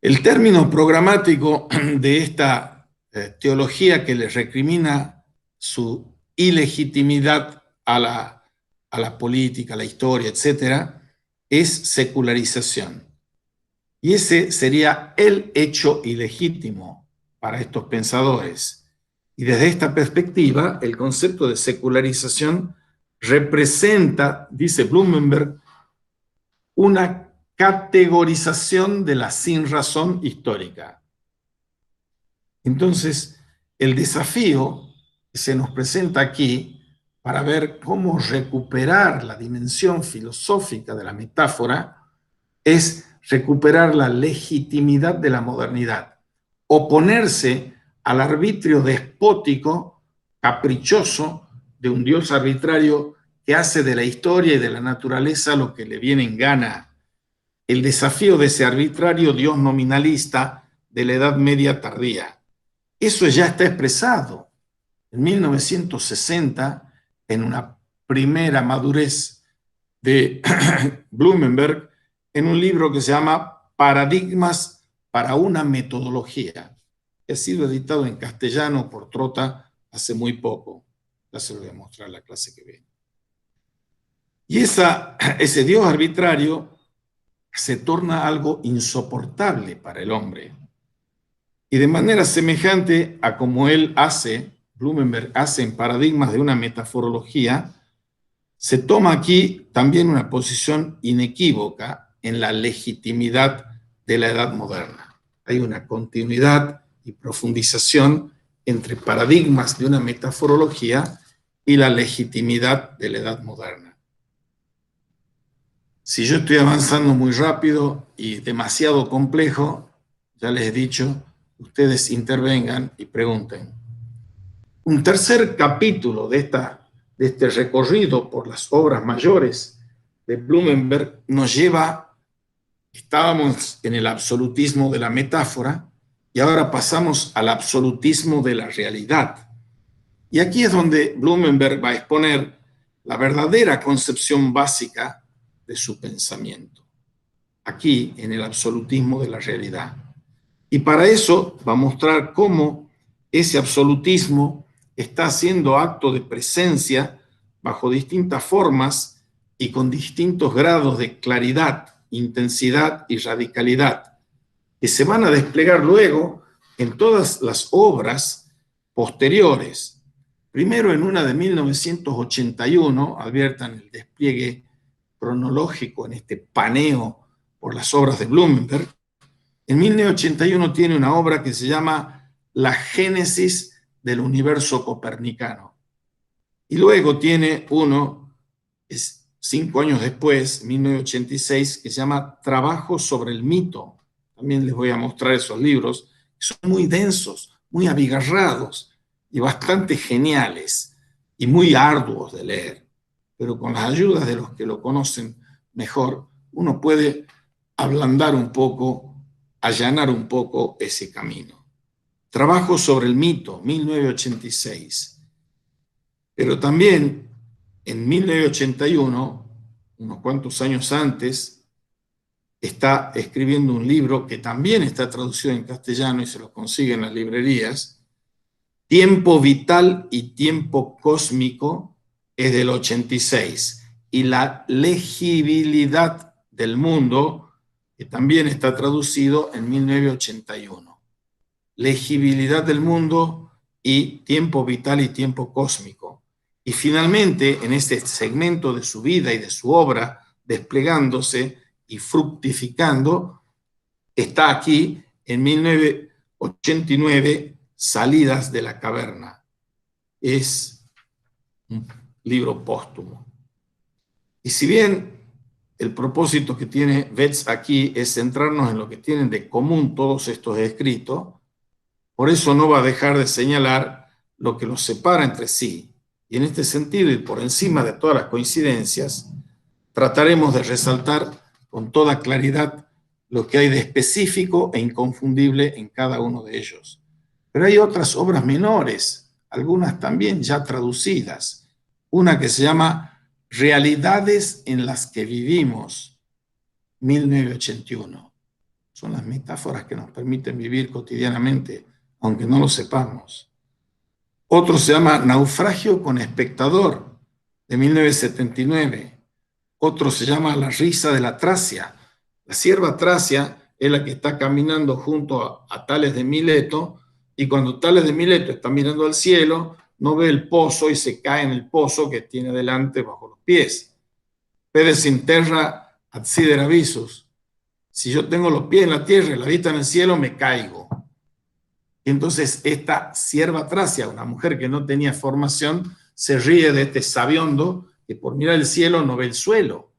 el término programático de esta teología que le recrimina su ilegitimidad a la política, a la historia, etcétera, es secularización. Y ese sería el hecho ilegítimo para estos pensadores. Y desde esta perspectiva, el concepto de secularización representa, dice Blumenberg, una categorización de la sinrazón histórica. Entonces, el desafío que se nos presenta aquí para ver cómo recuperar la dimensión filosófica de la metáfora es recuperar la legitimidad de la modernidad, oponerse al arbitrio despótico, caprichoso de un Dios arbitrario que hace de la historia y de la naturaleza lo que le viene en gana. El desafío de ese arbitrario Dios nominalista de la Edad Media tardía. Eso ya está expresado En 1960, en una primera madurez de Blumenberg, en un libro que se llama Paradigmas para una metodología, que ha sido editado en castellano por Trota hace muy poco. Ya se lo voy a mostrar en la clase que viene. Y ese Dios arbitrario se torna algo insoportable para el hombre. Y de manera semejante a como él hace, Blumenberg hace en Paradigmas de una metaforología, se toma aquí también una posición inequívoca en la legitimidad de la edad moderna. Hay una continuidad y profundización entre paradigmas de una metaforología y la legitimidad de la edad moderna. Si yo estoy avanzando muy rápido y demasiado complejo, ya les he dicho, ustedes intervengan y pregunten. Un tercer capítulo de este recorrido por las obras mayores de Blumenberg nos lleva, estábamos en el absolutismo de la metáfora y ahora pasamos al absolutismo de la realidad. Y aquí es donde Blumenberg va a exponer la verdadera concepción básica de su pensamiento. Aquí, en el absolutismo de la realidad. Y para eso va a mostrar cómo ese absolutismo está haciendo acto de presencia bajo distintas formas y con distintos grados de claridad, intensidad y radicalidad, que se van a desplegar luego en todas las obras posteriores. Primero en una de 1981, adviertan el despliegue cronológico en este paneo por las obras de Blumenberg. En 1981 tiene una obra que se llama La Génesis del Universo Copernicano. Y luego tiene uno, 5 años después, 1986, que se llama Trabajo sobre el mito. También les voy a mostrar esos libros, que son muy densos, muy abigarrados y bastante geniales y muy arduos de leer. Pero con las ayudas de los que lo conocen mejor, uno puede ablandar un poco, allanar un poco ese camino. Trabajo sobre el mito, 1986. Pero también en 1981, unos cuantos años antes, está escribiendo un libro que también está traducido en castellano y se lo consigue en las librerías. Tiempo vital y tiempo cósmico es del 86. Y la legibilidad del mundo, que también está traducido en 1981. Legibilidad del mundo y tiempo vital y tiempo cósmico. Y finalmente, en este segmento de su vida y de su obra, desplegándose y fructificando, está aquí en 1989, Salidas de la Caverna. Es un libro póstumo. Y si bien el propósito que tiene Betz aquí es centrarnos en lo que tienen de común todos estos escritos, por eso no va a dejar de señalar lo que los separa entre sí. Y en este sentido, y por encima de todas las coincidencias, trataremos de resaltar con toda claridad lo que hay de específico e inconfundible en cada uno de ellos. Pero hay otras obras menores, algunas también ya traducidas. Una que se llama Realidades en las que vivimos, 1981. Son las metáforas que nos permiten vivir cotidianamente, aunque no lo sepamos. Otro se llama Naufragio con espectador, de 1979. Otro se llama La risa de la Tracia. La sierva Tracia es la que está caminando junto a Tales de Mileto, y cuando Tales de Mileto está mirando al cielo, no ve el pozo y se cae en el pozo que tiene delante bajo los pies. Pedes in terra adsidera visus. Si yo tengo los pies en la tierra y la vista en el cielo, me caigo. Y entonces esta sierva Tracia, una mujer que no tenía formación, se ríe de este sabiondo que por mirar el cielo no ve el suelo.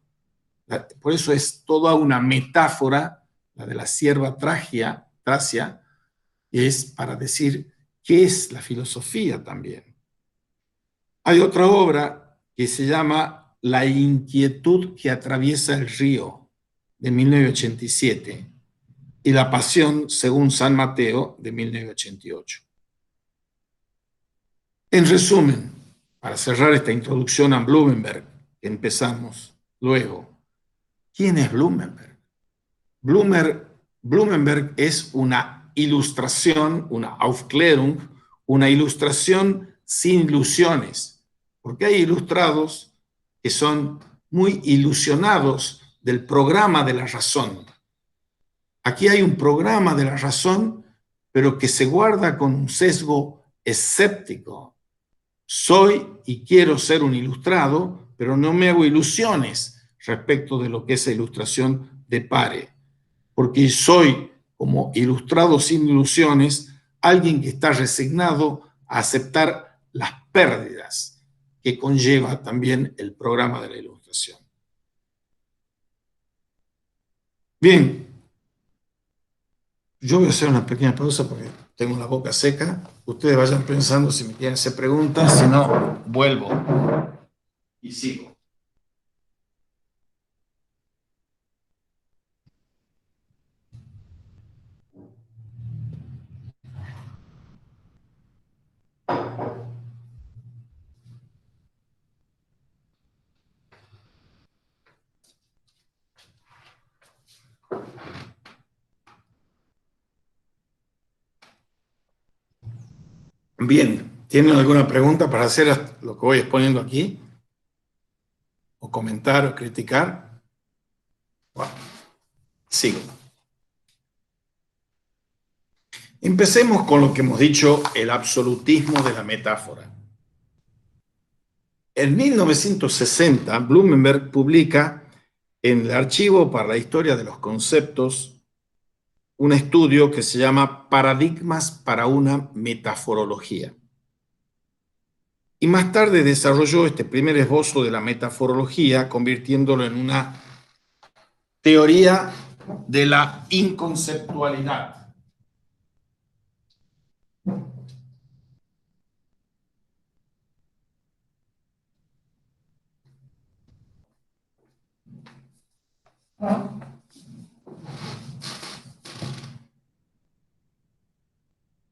Por eso es toda una metáfora, la de la sierva Tracia, es para decir qué es la filosofía también. Hay otra obra que se llama La inquietud que atraviesa el río, de 1987, y La pasión según San Mateo, de 1988. En resumen, para cerrar esta introducción a Blumenberg, que empezamos luego, ¿quién es Blumenberg? Blumenberg es una ilustración, una Aufklärung, una ilustración sin ilusiones, porque hay ilustrados que son muy ilusionados del programa de la razón. Aquí hay un programa de la razón, pero que se guarda con un sesgo escéptico. Soy y quiero ser un ilustrado, pero no me hago ilusiones respecto de lo que esa ilustración depare, porque soy, como ilustrado sin ilusiones, alguien que está resignado a aceptar las pérdidas que conlleva también el programa de la ilustración. Bien, yo voy a hacer una pequeña pausa porque tengo la boca seca. Ustedes vayan pensando si me quieren hacer preguntas, si no, vuelvo y sigo. Bien, ¿tienen alguna pregunta para hacer lo que voy exponiendo aquí? ¿O comentar o criticar? Bueno, sigo. Empecemos con lo que hemos dicho, el absolutismo de la metáfora. En 1960, Blumenberg publica en el Archivo para la Historia de los Conceptos un estudio que se llama Paradigmas para una Metaforología. Y más tarde desarrolló este primer esbozo de la metaforología, convirtiéndolo en una teoría de la inconceptualidad.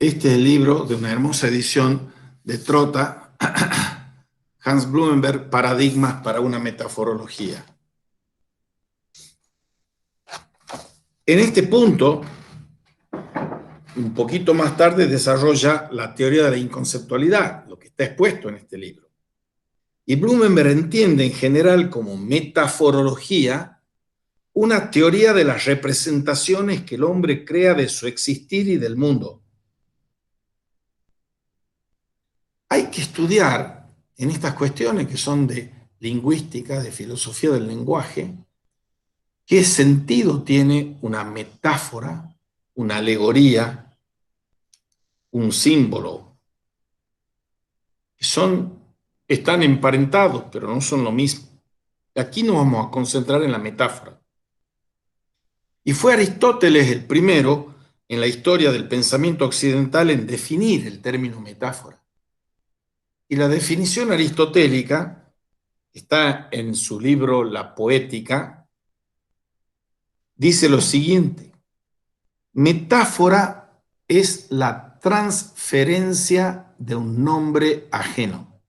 Este es el libro de una hermosa edición de Trotta, Hans Blumenberg, Paradigmas para una Metaforología. En este punto, un poquito más tarde, desarrolla la teoría de la inconceptualidad, lo que está expuesto en este libro. Y Blumenberg entiende en general como metaforología una teoría de las representaciones que el hombre crea de su existir y del mundo. Hay que estudiar en estas cuestiones que son de lingüística, de filosofía del lenguaje, qué sentido tiene una metáfora, una alegoría, un símbolo. Están emparentados, pero no son lo mismo. Aquí nos vamos a concentrar en la metáfora. Y fue Aristóteles el primero en la historia del pensamiento occidental en definir el término metáfora. Y la definición aristotélica está en su libro La Poética, dice lo siguiente: metáfora es la transferencia de un nombre ajeno.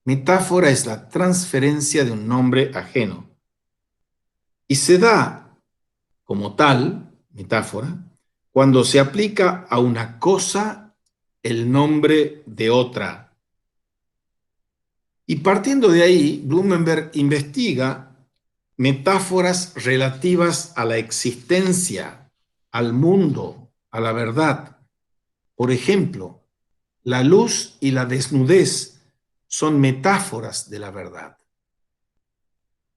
Metáfora es la transferencia de un nombre ajeno. Y se da como tal, metáfora, cuando se aplica a una cosa el nombre de otra. Y partiendo de ahí, Blumenberg investiga metáforas relativas a la existencia, al mundo, a la verdad. Por ejemplo, la luz y la desnudez son metáforas de la verdad.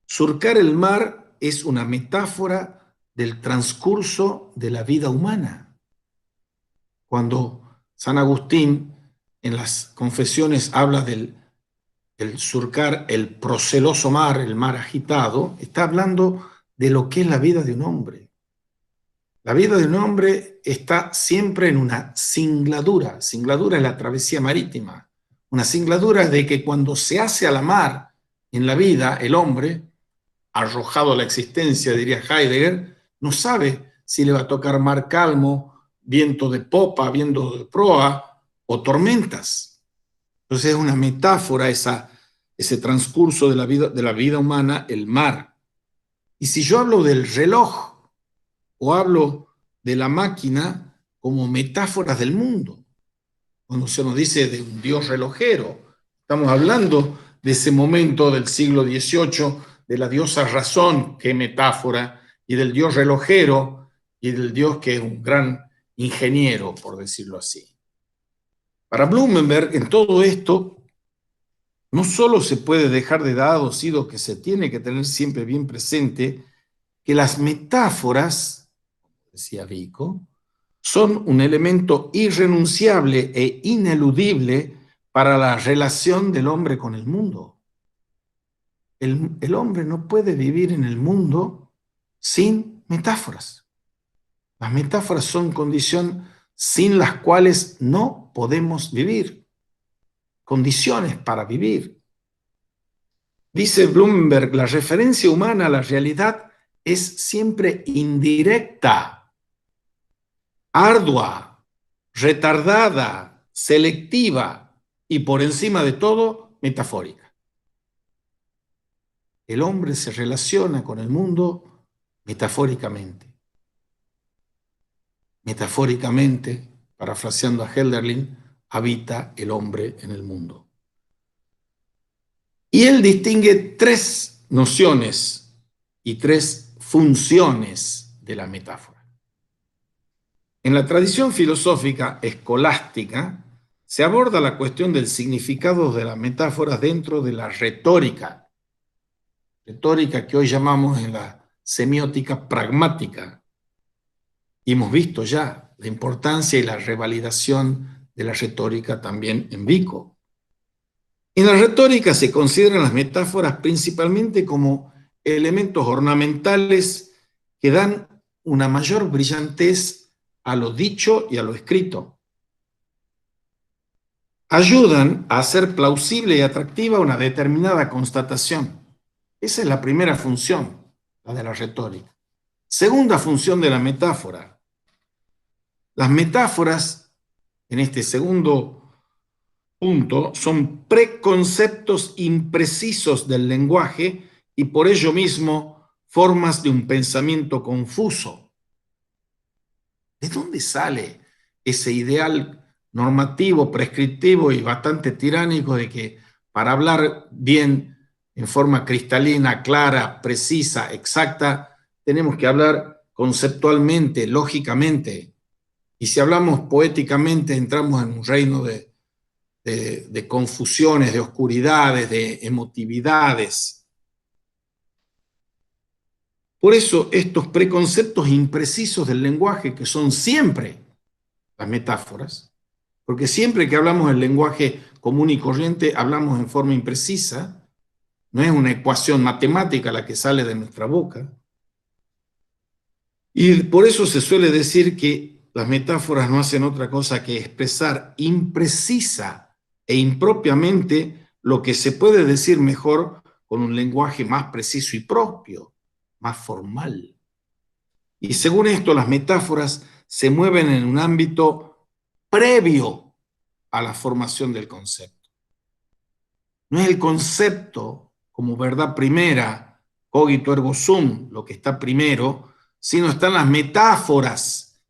Surcar el mar es una metáfora del transcurso de la vida humana. Cuando San Agustín en las Confesiones habla del surcar el proceloso mar, el mar agitado, está hablando de lo que es la vida de un hombre. La vida de un hombre está siempre en una singladura. Singladura es la travesía marítima. Una singladura de que cuando se hace a la mar en la vida, el hombre, arrojado a la existencia, diría Heidegger, no sabe si le va a tocar mar calmo, viento de popa, viento de proa o tormentas. Entonces es una metáfora ese transcurso de la vida humana, el mar. Y si yo hablo del reloj o hablo de la máquina como metáforas del mundo, cuando se nos dice de un dios relojero, estamos hablando de ese momento del siglo XVIII, de la diosa razón, que metáfora, y del dios relojero, y del dios que es un gran ingeniero, por decirlo así. Para Blumenberg, en todo esto, no solo se puede dejar de lado, sino que se tiene que tener siempre bien presente que las metáforas, decía Vico, son un elemento irrenunciable e ineludible para la relación del hombre con el mundo. El hombre no puede vivir en el mundo sin metáforas. Las metáforas son condición sin las cuales no podemos vivir, condiciones para vivir. Dice Bloomberg, la referencia humana a la realidad es siempre indirecta, ardua, retardada, selectiva y por encima de todo, metafórica. El hombre se relaciona con el mundo metafóricamente. Metafóricamente, parafraseando a Hölderlin, habita el hombre en el mundo. Y él distingue tres nociones y tres funciones de la metáfora. En la tradición filosófica escolástica se aborda la cuestión del significado de las metáforas dentro de la retórica que hoy llamamos en la semiótica pragmática. Y hemos visto ya la importancia y la revalidación de la retórica también en Vico. En la retórica se consideran las metáforas principalmente como elementos ornamentales que dan una mayor brillantez a lo dicho y a lo escrito. Ayudan a hacer plausible y atractiva una determinada constatación. Esa es la primera función, la de la retórica. Segunda función de la metáfora. Las metáforas, en este segundo punto, son preconceptos imprecisos del lenguaje y por ello mismo formas de un pensamiento confuso. ¿De dónde sale ese ideal normativo, prescriptivo y bastante tiránico de que para hablar bien, en forma cristalina, clara, precisa, exacta, tenemos que hablar conceptualmente, lógicamente? Y si hablamos poéticamente, entramos en un reino de confusiones, de oscuridades, de emotividades. Por eso estos preconceptos imprecisos del lenguaje, que son siempre las metáforas, porque siempre que hablamos el lenguaje común y corriente, hablamos en forma imprecisa, no es una ecuación matemática la que sale de nuestra boca. Y por eso se suele decir que las metáforas no hacen otra cosa que expresar imprecisa e impropiamente lo que se puede decir mejor con un lenguaje más preciso y propio, más formal. Y según esto, las metáforas se mueven en un ámbito previo a la formación del concepto. No es el concepto como verdad primera, cogito ergo sum, lo que está primero, sino están las metáforas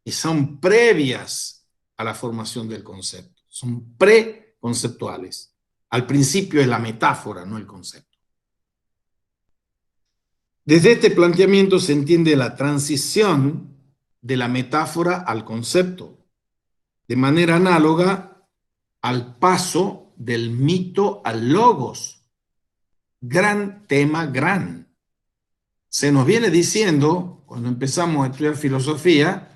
que son previas a la formación del concepto. Son preconceptuales. Al principio es la metáfora, no el concepto. Desde este planteamiento se entiende la transición de la metáfora al concepto, de manera análoga al paso del mito al logos. Gran tema, gran. Se nos viene diciendo, cuando empezamos a estudiar filosofía,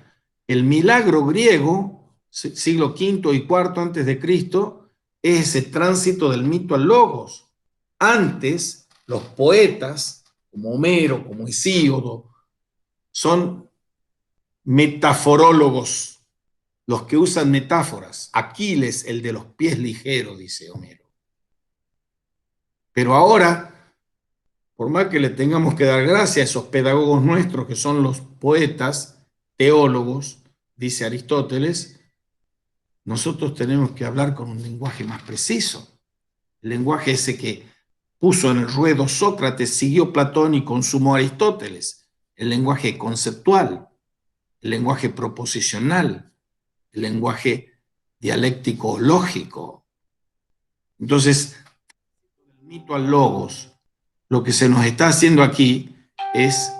el milagro griego, siglo V y IV antes de Cristo, es ese tránsito del mito al logos. Antes, los poetas, como Homero, como Hesíodo, son metaforólogos, los que usan metáforas. Aquiles, el de los pies ligeros, dice Homero. Pero ahora, por más que le tengamos que dar gracias a esos pedagogos nuestros que son los poetas, teólogos, dice Aristóteles, nosotros tenemos que hablar con un lenguaje más preciso. El lenguaje ese que puso en el ruedo Sócrates, siguió Platón y consumó Aristóteles. El lenguaje conceptual, el lenguaje proposicional, el lenguaje dialéctico lógico. Entonces, del mito al logos, lo que se nos está haciendo aquí es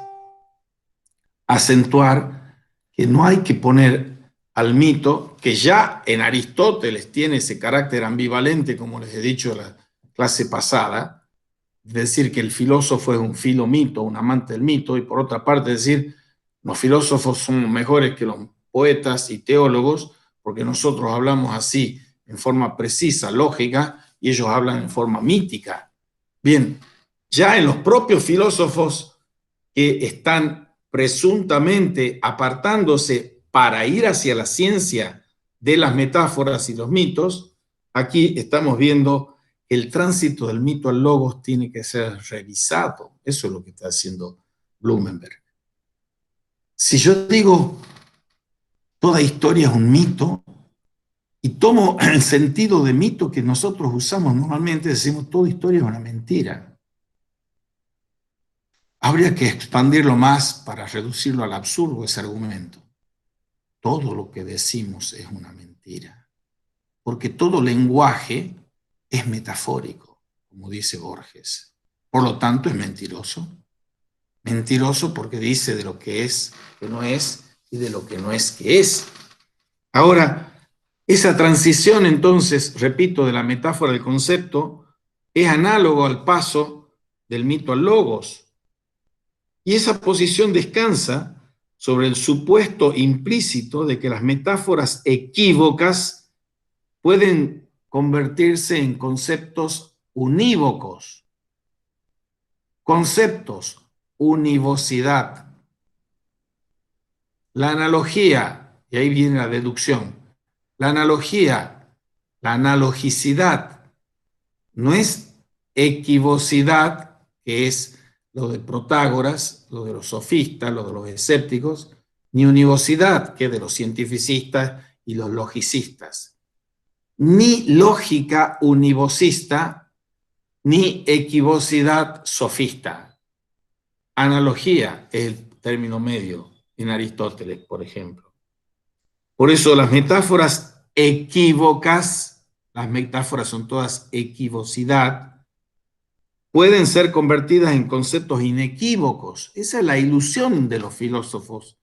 acentuar que no hay que poner al mito, que ya en Aristóteles tiene ese carácter ambivalente, como les he dicho en la clase pasada, es decir, que el filósofo es un filomito, un amante del mito, y por otra parte decir, los filósofos son mejores que los poetas y teólogos, porque nosotros hablamos así, en forma precisa, lógica, y ellos hablan en forma mítica. Bien, ya en los propios filósofos que están presuntamente apartándose para ir hacia la ciencia de las metáforas y los mitos, aquí estamos viendo que el tránsito del mito al logos tiene que ser revisado. Eso es lo que está haciendo Blumenberg. Si yo digo toda historia es un mito y tomo el sentido de mito que nosotros usamos normalmente, decimos toda historia es una mentira. Habría que expandirlo más para reducirlo al absurdo ese argumento. Todo lo que decimos es una mentira, porque todo lenguaje es metafórico, como dice Borges. Por lo tanto, es mentiroso. Mentiroso porque dice de lo que es, que no es, y de lo que no es, que es. Ahora, esa transición, entonces, repito, de la metáfora al concepto, es análogo al paso del mito al logos. Y esa posición descansa sobre el supuesto implícito de que las metáforas equívocas pueden convertirse en conceptos unívocos. Conceptos, univocidad. La analogía, y ahí viene la deducción, la analogía, la analogicidad, no es equivocidad, que es lo de Protágoras, lo de los sofistas, lo de los escépticos, ni univocidad, que es de los cientificistas y los logicistas, ni lógica univocista, ni equivocidad sofista. Analogía es el término medio en Aristóteles, por ejemplo. Por eso las metáforas equívocas, las metáforas son todas equivocidad, pueden ser convertidas en conceptos inequívocos. Esa es la ilusión de los filósofos,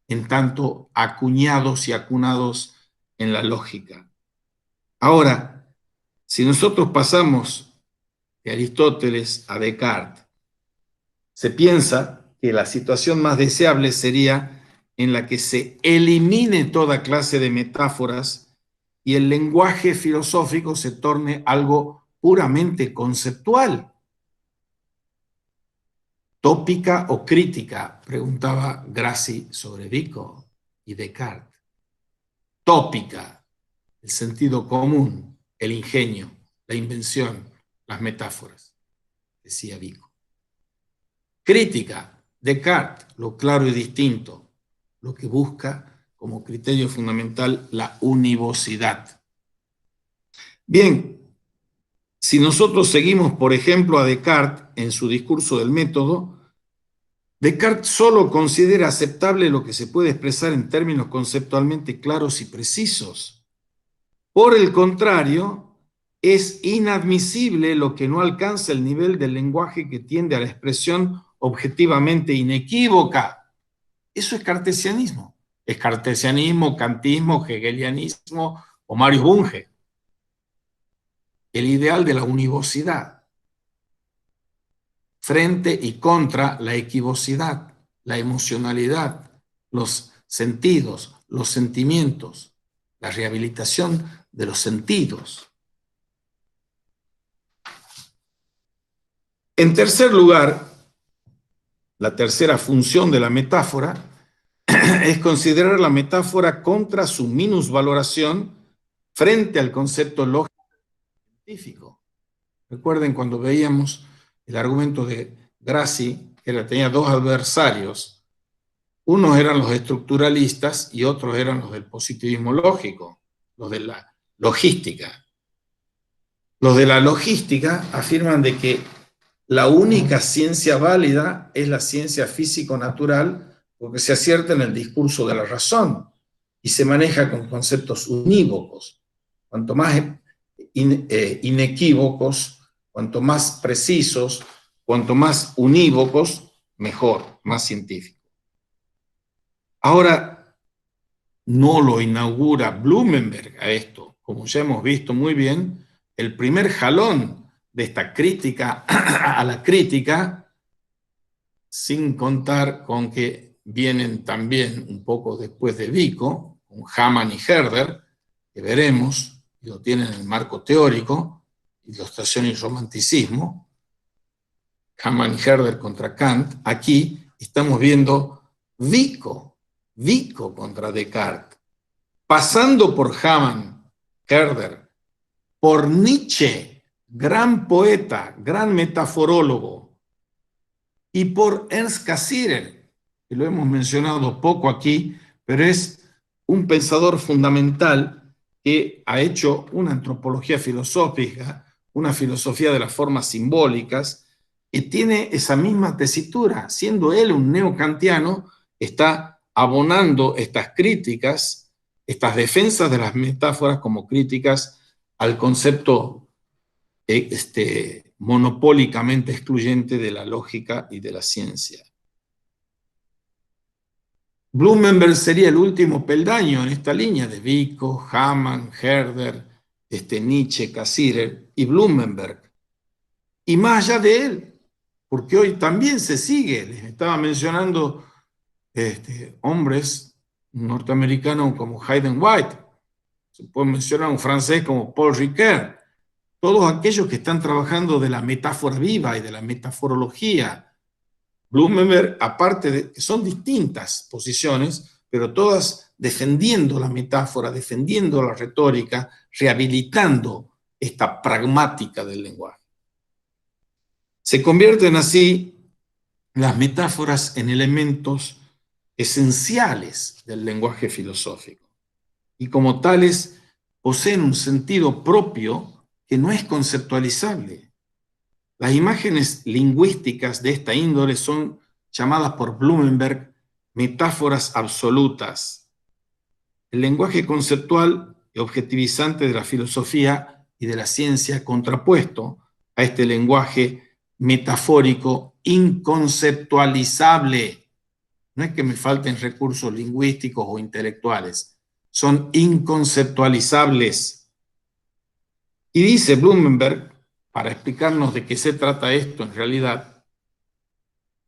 en tanto acuñados y acunados en la lógica. Ahora, si nosotros pasamos de Aristóteles a Descartes, se piensa que la situación más deseable sería en la que se elimine toda clase de metáforas y el lenguaje filosófico se torne algo puramente conceptual. ¿Tópica o crítica?, preguntaba Grassi sobre Vico y Descartes. Tópica, el sentido común, el ingenio, la invención, las metáforas, decía Vico. Crítica, Descartes, lo claro y distinto, lo que busca como criterio fundamental la univocidad. Bien, si nosotros seguimos, por ejemplo, a Descartes en su discurso del método, Descartes solo considera aceptable lo que se puede expresar en términos conceptualmente claros y precisos. Por el contrario, es inadmisible lo que no alcanza el nivel del lenguaje que tiende a la expresión objetivamente inequívoca. Eso es cartesianismo. Es cartesianismo, kantismo, hegelianismo o Marius Bunge. El ideal de la univocidad frente y contra la equivocidad, la emocionalidad, los sentidos, los sentimientos, la rehabilitación de los sentidos. En tercer lugar, la tercera función de la metáfora es considerar la metáfora contra su minusvaloración frente al concepto lógico científico. Recuerden cuando veíamos el argumento de Grassi, que tenía dos adversarios. Unos eran los estructuralistas y otros eran los del positivismo lógico. los de la logística. Los de la logística afirman de que la única ciencia válida es la ciencia físico-natural porque se acierta en el discurso de la razón y se maneja con conceptos unívocos. Cuanto más inequívocos, cuanto más precisos, cuanto más unívocos, mejor, más científico. Ahora, no lo inaugura Blumenberg a esto, como ya hemos visto muy bien, el primer jalón de esta crítica a la crítica, sin contar con que vienen también un poco después de Vico, con Hamann y Herder, que veremos, y lo tienen en el marco teórico, Ilustración y Romanticismo, Hamann y Herder contra Kant. Aquí estamos viendo Vico contra Descartes, pasando por Hamann, Herder, por Nietzsche, gran poeta, gran metaforólogo, y por Ernst Cassirer, que lo hemos mencionado poco aquí, pero es un pensador fundamental que ha hecho una antropología filosófica, una filosofía de las formas simbólicas, que tiene esa misma tesitura. Siendo él un neocantiano, está abonando estas críticas, estas defensas de las metáforas como críticas al concepto monopólicamente excluyente de la lógica y de la ciencia. Blumenberg sería el último peldaño en esta línea de Vico, Hamann, Herder, Nietzsche, Cassirer y Blumenberg. Y más allá de él, porque hoy también se sigue, les estaba mencionando hombres norteamericanos como Hayden White, se puede mencionar un francés como Paul Ricoeur, todos aquellos que están trabajando de la metáfora viva y de la metaforología. Blumenberg, aparte de que son distintas posiciones, pero todas defendiendo la metáfora, defendiendo la retórica, rehabilitando esta pragmática del lenguaje. Se convierten así las metáforas en elementos esenciales del lenguaje filosófico y como tales poseen un sentido propio que no es conceptualizable. Las imágenes lingüísticas de esta índole son llamadas por Blumenberg metáforas absolutas. El lenguaje conceptual y objetivizante de la filosofía y de la ciencia contrapuesto a este lenguaje metafórico inconceptualizable. No es que me falten recursos lingüísticos o intelectuales, son inconceptualizables. Y dice Blumenberg, para explicarnos de qué se trata esto en realidad,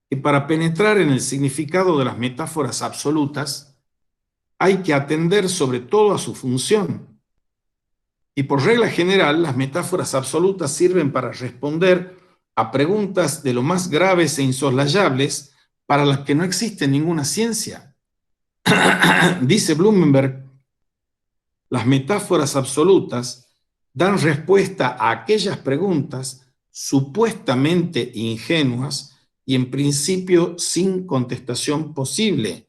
que para penetrar en el significado de las metáforas absolutas hay que atender sobre todo a su función. Y por regla general, las metáforas absolutas sirven para responder a preguntas de lo más graves e insoslayables para las que no existe ninguna ciencia. Dice Blumenberg, las metáforas absolutas dan respuesta a aquellas preguntas supuestamente ingenuas y en principio sin contestación posible,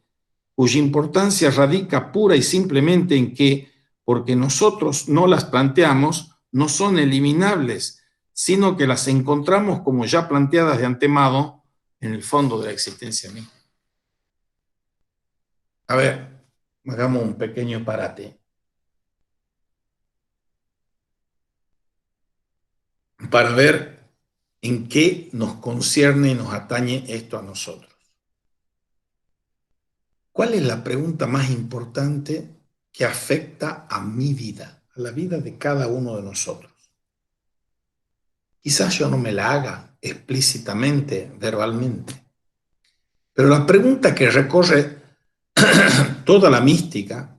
cuya importancia radica pura y simplemente en que, porque nosotros no las planteamos, no son eliminables, sino que las encontramos como ya planteadas de antemano en el fondo de la existencia misma. A ver, hagamos un pequeño parate para ver en qué nos concierne y nos atañe esto a nosotros. ¿Cuál es la pregunta más importante que afecta a mi vida, a la vida de cada uno de nosotros? Quizás yo no me la haga explícitamente, verbalmente, pero la pregunta que recorre toda la mística,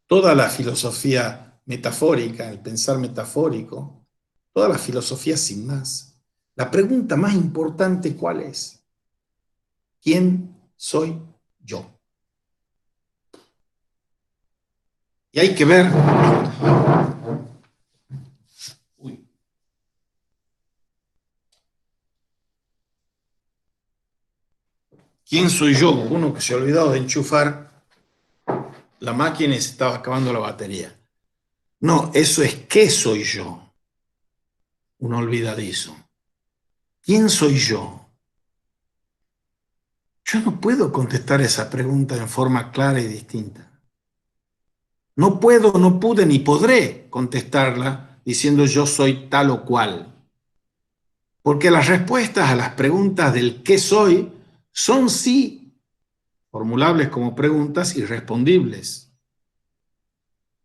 toda la filosofía metafórica, el pensar metafórico, toda la filosofía sin más, la pregunta más importante, ¿cuál es? ¿Quién soy yo? Y hay que ver. ¿Quién soy yo? Uno que se ha olvidado de enchufar la máquina y se estaba acabando la batería. No, eso es ¿qué soy yo? Un olvidadizo. ¿Quién soy yo? Yo no puedo contestar esa pregunta en forma clara y distinta. No puedo, no pude ni podré contestarla diciendo yo soy tal o cual. Porque las respuestas a las preguntas del qué soy son sí formulables como preguntas y respondibles.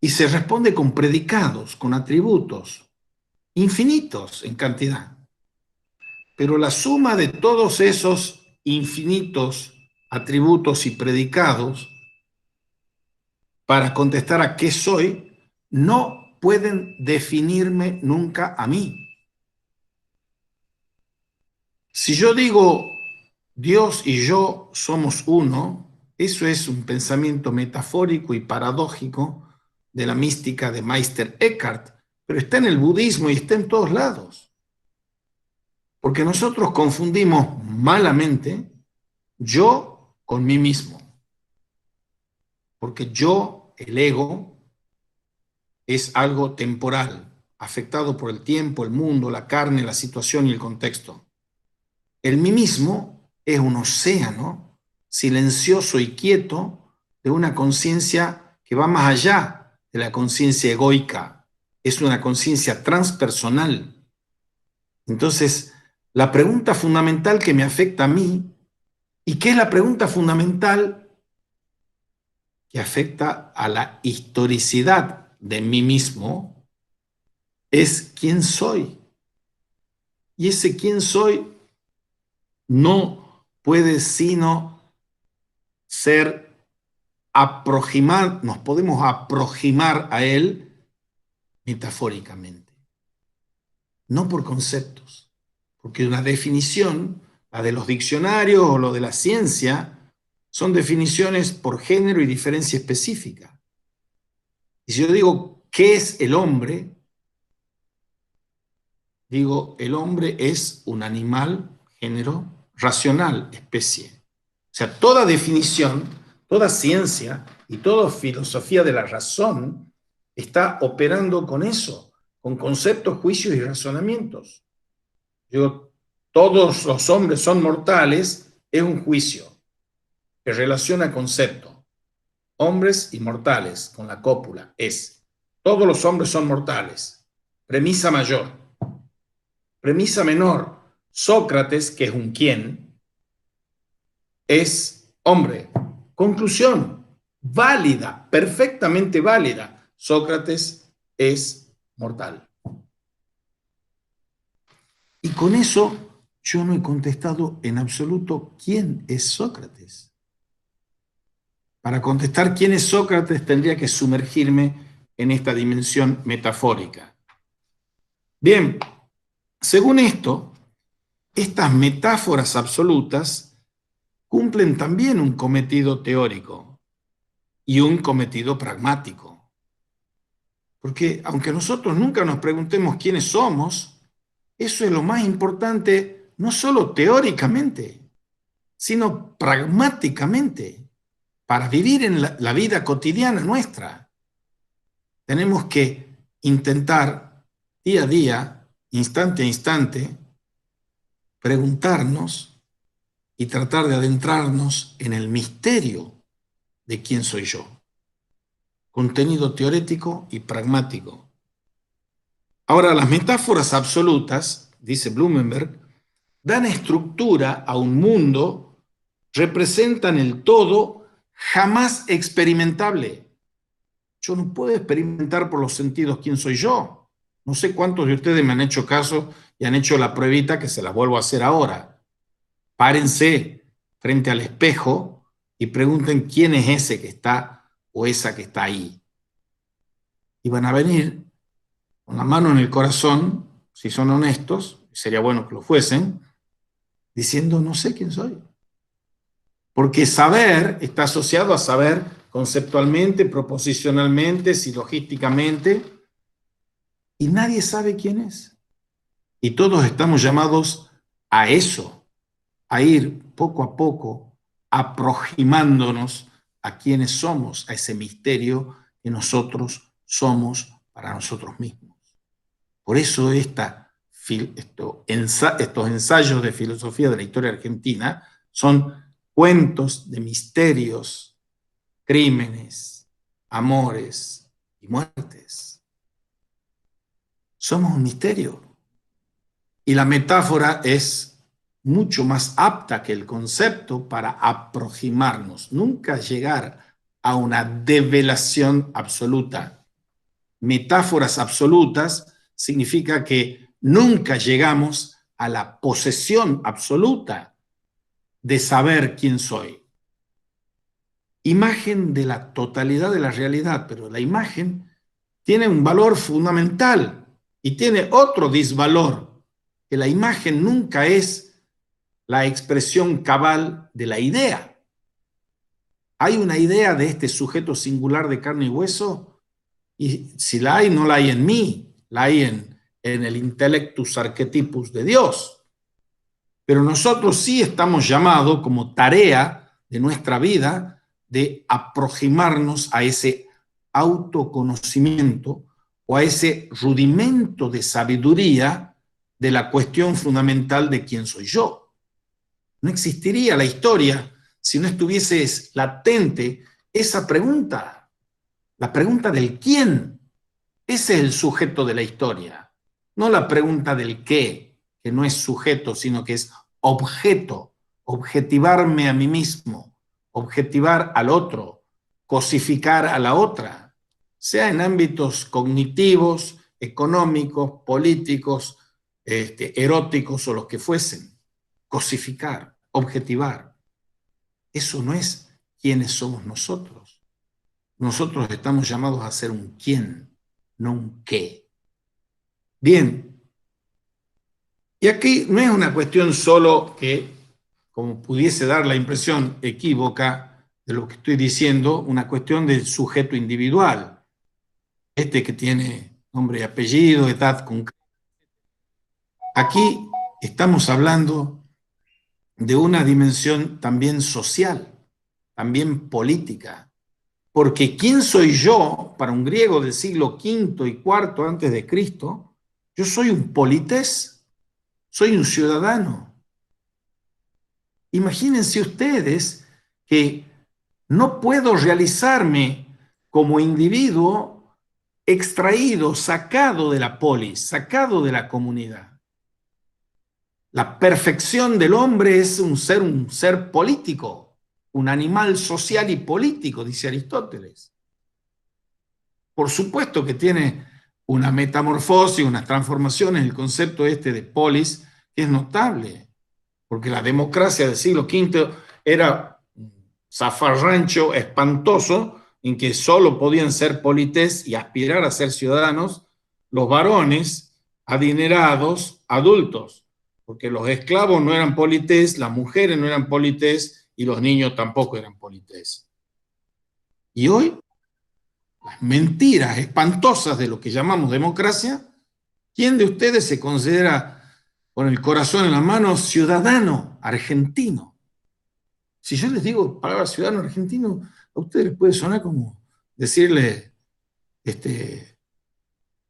Y se responde con predicados, con atributos, infinitos en cantidad. Pero la suma de todos esos infinitos atributos y predicados para contestar a qué soy no pueden definirme nunca a mí. Si yo digo Dios y yo somos uno, eso es un pensamiento metafórico y paradójico de la mística de Meister Eckhart, pero está en el budismo y está en todos lados. Porque nosotros confundimos malamente yo con mí mismo. Porque yo, el ego, es algo temporal, afectado por el tiempo, el mundo, la carne, la situación y el contexto. El mí mismo es un océano silencioso y quieto de una conciencia que va más allá de la conciencia egoica. Es una conciencia transpersonal. Entonces, la pregunta fundamental que me afecta a mí, ¿y qué es la pregunta fundamental que afecta a la historicidad de mí mismo? Es quién soy. Y ese quién soy no puede sino ser aproximar, nos podemos aproximar a él metafóricamente, no por conceptos, porque una definición, la de los diccionarios o lo de la ciencia, son definiciones por género y diferencia específica. Y si yo digo, ¿qué es el hombre? Digo, el hombre es un animal, género, racional, especie. O sea, toda definición, toda ciencia y toda filosofía de la razón está operando con eso, con conceptos, juicios y razonamientos. Digo, todos los hombres son mortales, es un juicio que relaciona conceptos. Hombres y mortales con la cópula es, todos los hombres son mortales. Premisa mayor. Premisa menor, Sócrates, que es un quién, es hombre. Conclusión, válida, perfectamente válida. Sócrates es mortal. Y con eso yo no he contestado en absoluto quién es Sócrates. Para contestar quién es Sócrates tendría que sumergirme en esta dimensión metafórica. Bien, según esto, estas metáforas absolutas cumplen también un cometido teórico y un cometido pragmático. Porque aunque nosotros nunca nos preguntemos quiénes somos, eso es lo más importante, no solo teóricamente, sino pragmáticamente, para vivir en la vida cotidiana nuestra. Tenemos que intentar día a día, instante a instante, preguntarnos y tratar de adentrarnos en el misterio de quién soy yo. Contenido teórico y pragmático. Ahora, las metáforas absolutas, dice Blumenberg, dan estructura a un mundo, representan el todo jamás experimentable. Yo no puedo experimentar por los sentidos quién soy yo. No sé cuántos de ustedes me han hecho caso y han hecho la pruebita que se las vuelvo a hacer ahora. Párense frente al espejo y pregunten quién es ese que está o esa que está ahí. Y van a venir con la mano en el corazón, si son honestos, sería bueno que lo fuesen, diciendo no sé quién soy. Porque saber está asociado a saber conceptualmente, proposicionalmente, silogísticamente, y nadie sabe quién es. Y todos estamos llamados a eso, a ir poco a poco aproximándonos a quienes somos, a ese misterio que nosotros somos para nosotros mismos. Por eso estos ensayos de filosofía de la historia argentina son cuentos de misterios, crímenes, amores y muertes. Somos un misterio. Y la metáfora es mucho más apta que el concepto para aproximarnos, nunca llegar a una develación absoluta. Metáforas absolutas significa que nunca llegamos a la posesión absoluta de saber quién soy. Imagen de la totalidad de la realidad, pero la imagen tiene un valor fundamental y tiene otro disvalor, que la imagen nunca es la expresión cabal de la idea. Hay una idea de este sujeto singular de carne y hueso, y si la hay, no la hay en mí, la hay en el intellectus archetypus de Dios. Pero nosotros sí estamos llamados como tarea de nuestra vida de aproximarnos a ese autoconocimiento o a ese rudimento de sabiduría de la cuestión fundamental de quién soy yo. No existiría la historia si no estuviese latente esa pregunta, la pregunta del quién. Ese es el sujeto de la historia, no la pregunta del qué, que no es sujeto, sino que es objeto, objetivarme a mí mismo, objetivar al otro, cosificar a la otra, sea en ámbitos cognitivos, económicos, políticos, eróticos o los que fuesen. Cosificar, objetivar. Eso no es quiénes somos nosotros. Nosotros estamos llamados a ser un quién, no un qué. Bien, y aquí no es una cuestión solo que, como pudiese dar la impresión equívoca de lo que estoy diciendo, una cuestión del sujeto individual, que tiene nombre y apellido, edad concreta. Aquí estamos hablando de una dimensión también social, también política, porque ¿quién soy yo para un griego del siglo V y IV antes de Cristo? Yo soy un polités, soy un ciudadano. Imagínense ustedes que no puedo realizarme como individuo extraído, sacado de la polis, sacado de la comunidad. La perfección del hombre es un ser político, un animal social y político, dice Aristóteles. Por supuesto que tiene una metamorfosis, unas transformaciones, el concepto de polis, que es notable, porque la democracia del siglo V era un zafarrancho espantoso en que solo podían ser polités y aspirar a ser ciudadanos los varones adinerados, adultos, porque los esclavos no eran polités, las mujeres no eran polités y los niños tampoco eran polités. Y hoy, las mentiras espantosas de lo que llamamos democracia, ¿quién de ustedes se considera con el corazón en la mano ciudadano argentino? Si yo les digo palabra ciudadano argentino, a ustedes les puede sonar como decirle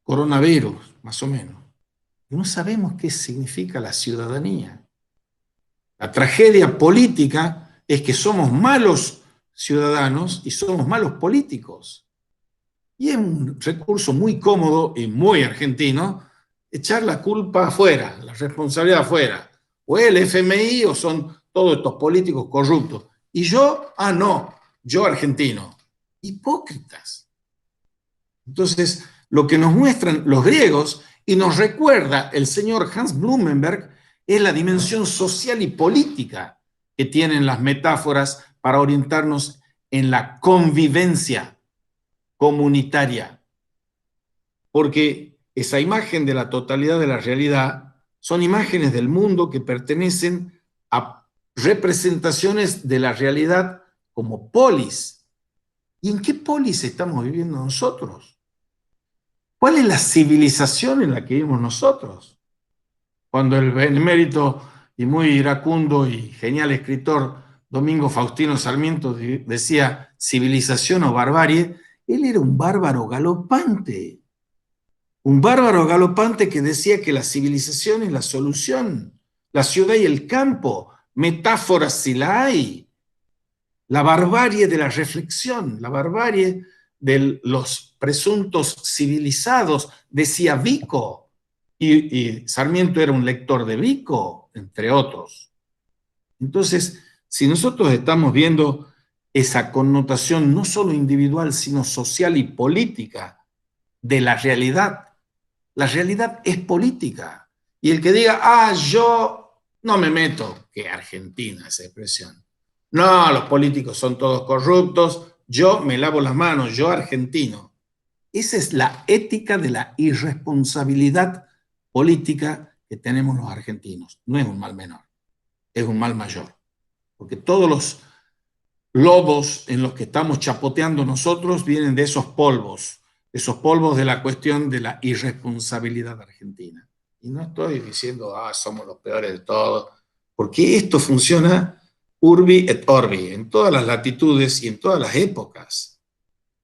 coronavirus, más o menos. Y no sabemos qué significa la ciudadanía. La tragedia política es que somos malos ciudadanos y somos malos políticos. Y es un recurso muy cómodo y muy argentino echar la culpa afuera, la responsabilidad afuera. O el FMI o son todos estos políticos corruptos. Y yo, no, yo argentino. Hipócritas. Entonces, lo que nos muestran los griegos y nos recuerda el señor Hans Blumenberg es la dimensión social y política que tienen las metáforas para orientarnos en la convivencia comunitaria. Porque esa imagen de la totalidad de la realidad son imágenes del mundo que pertenecen a representaciones de la realidad como polis. ¿Y en qué polis estamos viviendo nosotros? ¿Cuál es la civilización en la que vivimos nosotros? Cuando el benemérito y muy iracundo y genial escritor Domingo Faustino Sarmiento decía civilización o barbarie, él era un bárbaro galopante. Un bárbaro galopante que decía que la civilización es la solución, la ciudad y el campo, metáforas si la hay, la barbarie de la reflexión, la barbarie de los presuntos civilizados, decía Vico, y Sarmiento era un lector de Vico, entre otros. Entonces, si nosotros estamos viendo esa connotación no solo individual, sino social y política de la realidad es política. Y el que diga, yo no me meto, que Argentina esa expresión. No, los políticos son todos corruptos, yo me lavo las manos, yo argentino. Esa es la ética de la irresponsabilidad política que tenemos los argentinos. No es un mal menor, es un mal mayor. Porque todos los lodos en los que estamos chapoteando nosotros vienen de esos polvos de la cuestión de la irresponsabilidad argentina. Y no estoy diciendo, somos los peores de todos, porque esto funciona urbi et orbi, en todas las latitudes y en todas las épocas.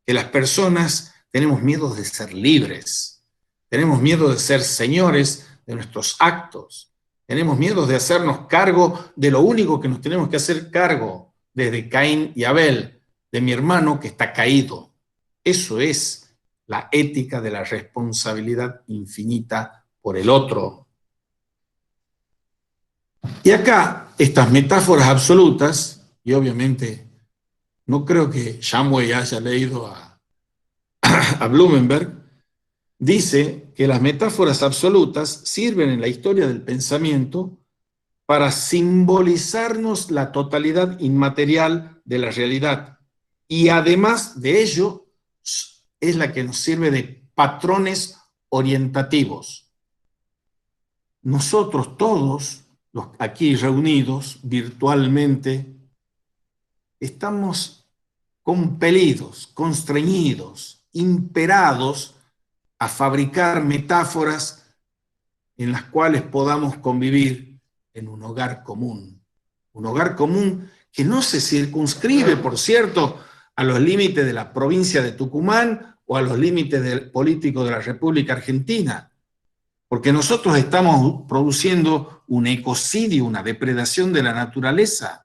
Que las personas tenemos miedo de ser libres, tenemos miedo de ser señores de nuestros actos, tenemos miedo de hacernos cargo de lo único que nos tenemos que hacer cargo, desde Caín y Abel, de mi hermano que está caído. Eso es la ética de la responsabilidad infinita por el otro. Y acá, estas metáforas absolutas, y obviamente no creo que Shumway haya leído a Blumenberg, dice que las metáforas absolutas sirven en la historia del pensamiento para simbolizarnos la totalidad inmaterial de la realidad. Y además de ello, es la que nos sirve de patrones orientativos. Nosotros todos, los aquí reunidos virtualmente, estamos compelidos, constreñidos, imperados a fabricar metáforas en las cuales podamos convivir en un hogar común. Un hogar común que no se circunscribe, por cierto, a los límites de la provincia de Tucumán o a los límites políticos de la República Argentina, porque nosotros estamos produciendo un ecocidio, una depredación de la naturaleza.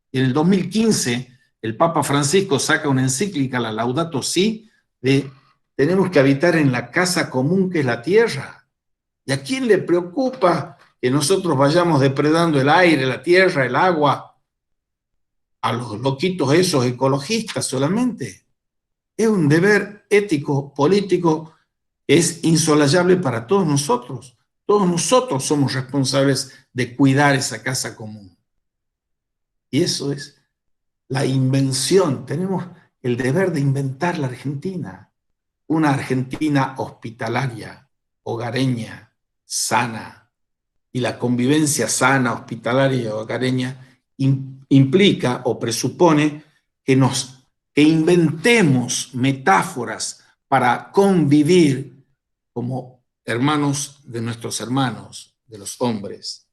En el 2015, el Papa Francisco saca una encíclica, la Laudato Si, de tenemos que habitar en la casa común que es la tierra. ¿Y a quién le preocupa que nosotros vayamos depredando el aire, la tierra, el agua? A los loquitos esos ecologistas solamente. Es un deber ético, político, es insolayable para todos nosotros. Todos nosotros somos responsables de cuidar esa casa común. Y eso es la invención. Tenemos el deber de inventar la Argentina. Una Argentina hospitalaria, hogareña, sana. Y la convivencia sana, hospitalaria y hogareña implica o presupone que inventemos metáforas para convivir como hermanos de nuestros hermanos, de los hombres.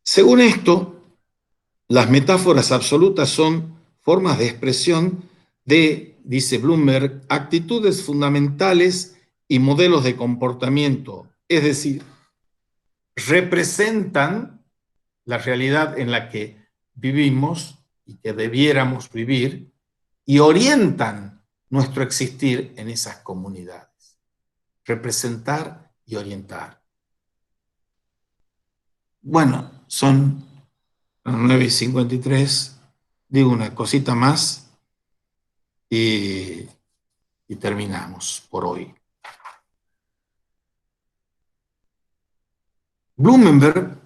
Según esto, las metáforas absolutas son formas de expresión de, dice Bloomberg, actitudes fundamentales y modelos de comportamiento, es decir, representan la realidad en la que vivimos y que debiéramos vivir y orientan nuestro existir en esas comunidades. Representar y orientar. Bueno, son las 9:53. Digo una cosita más y terminamos por hoy. Blumenberg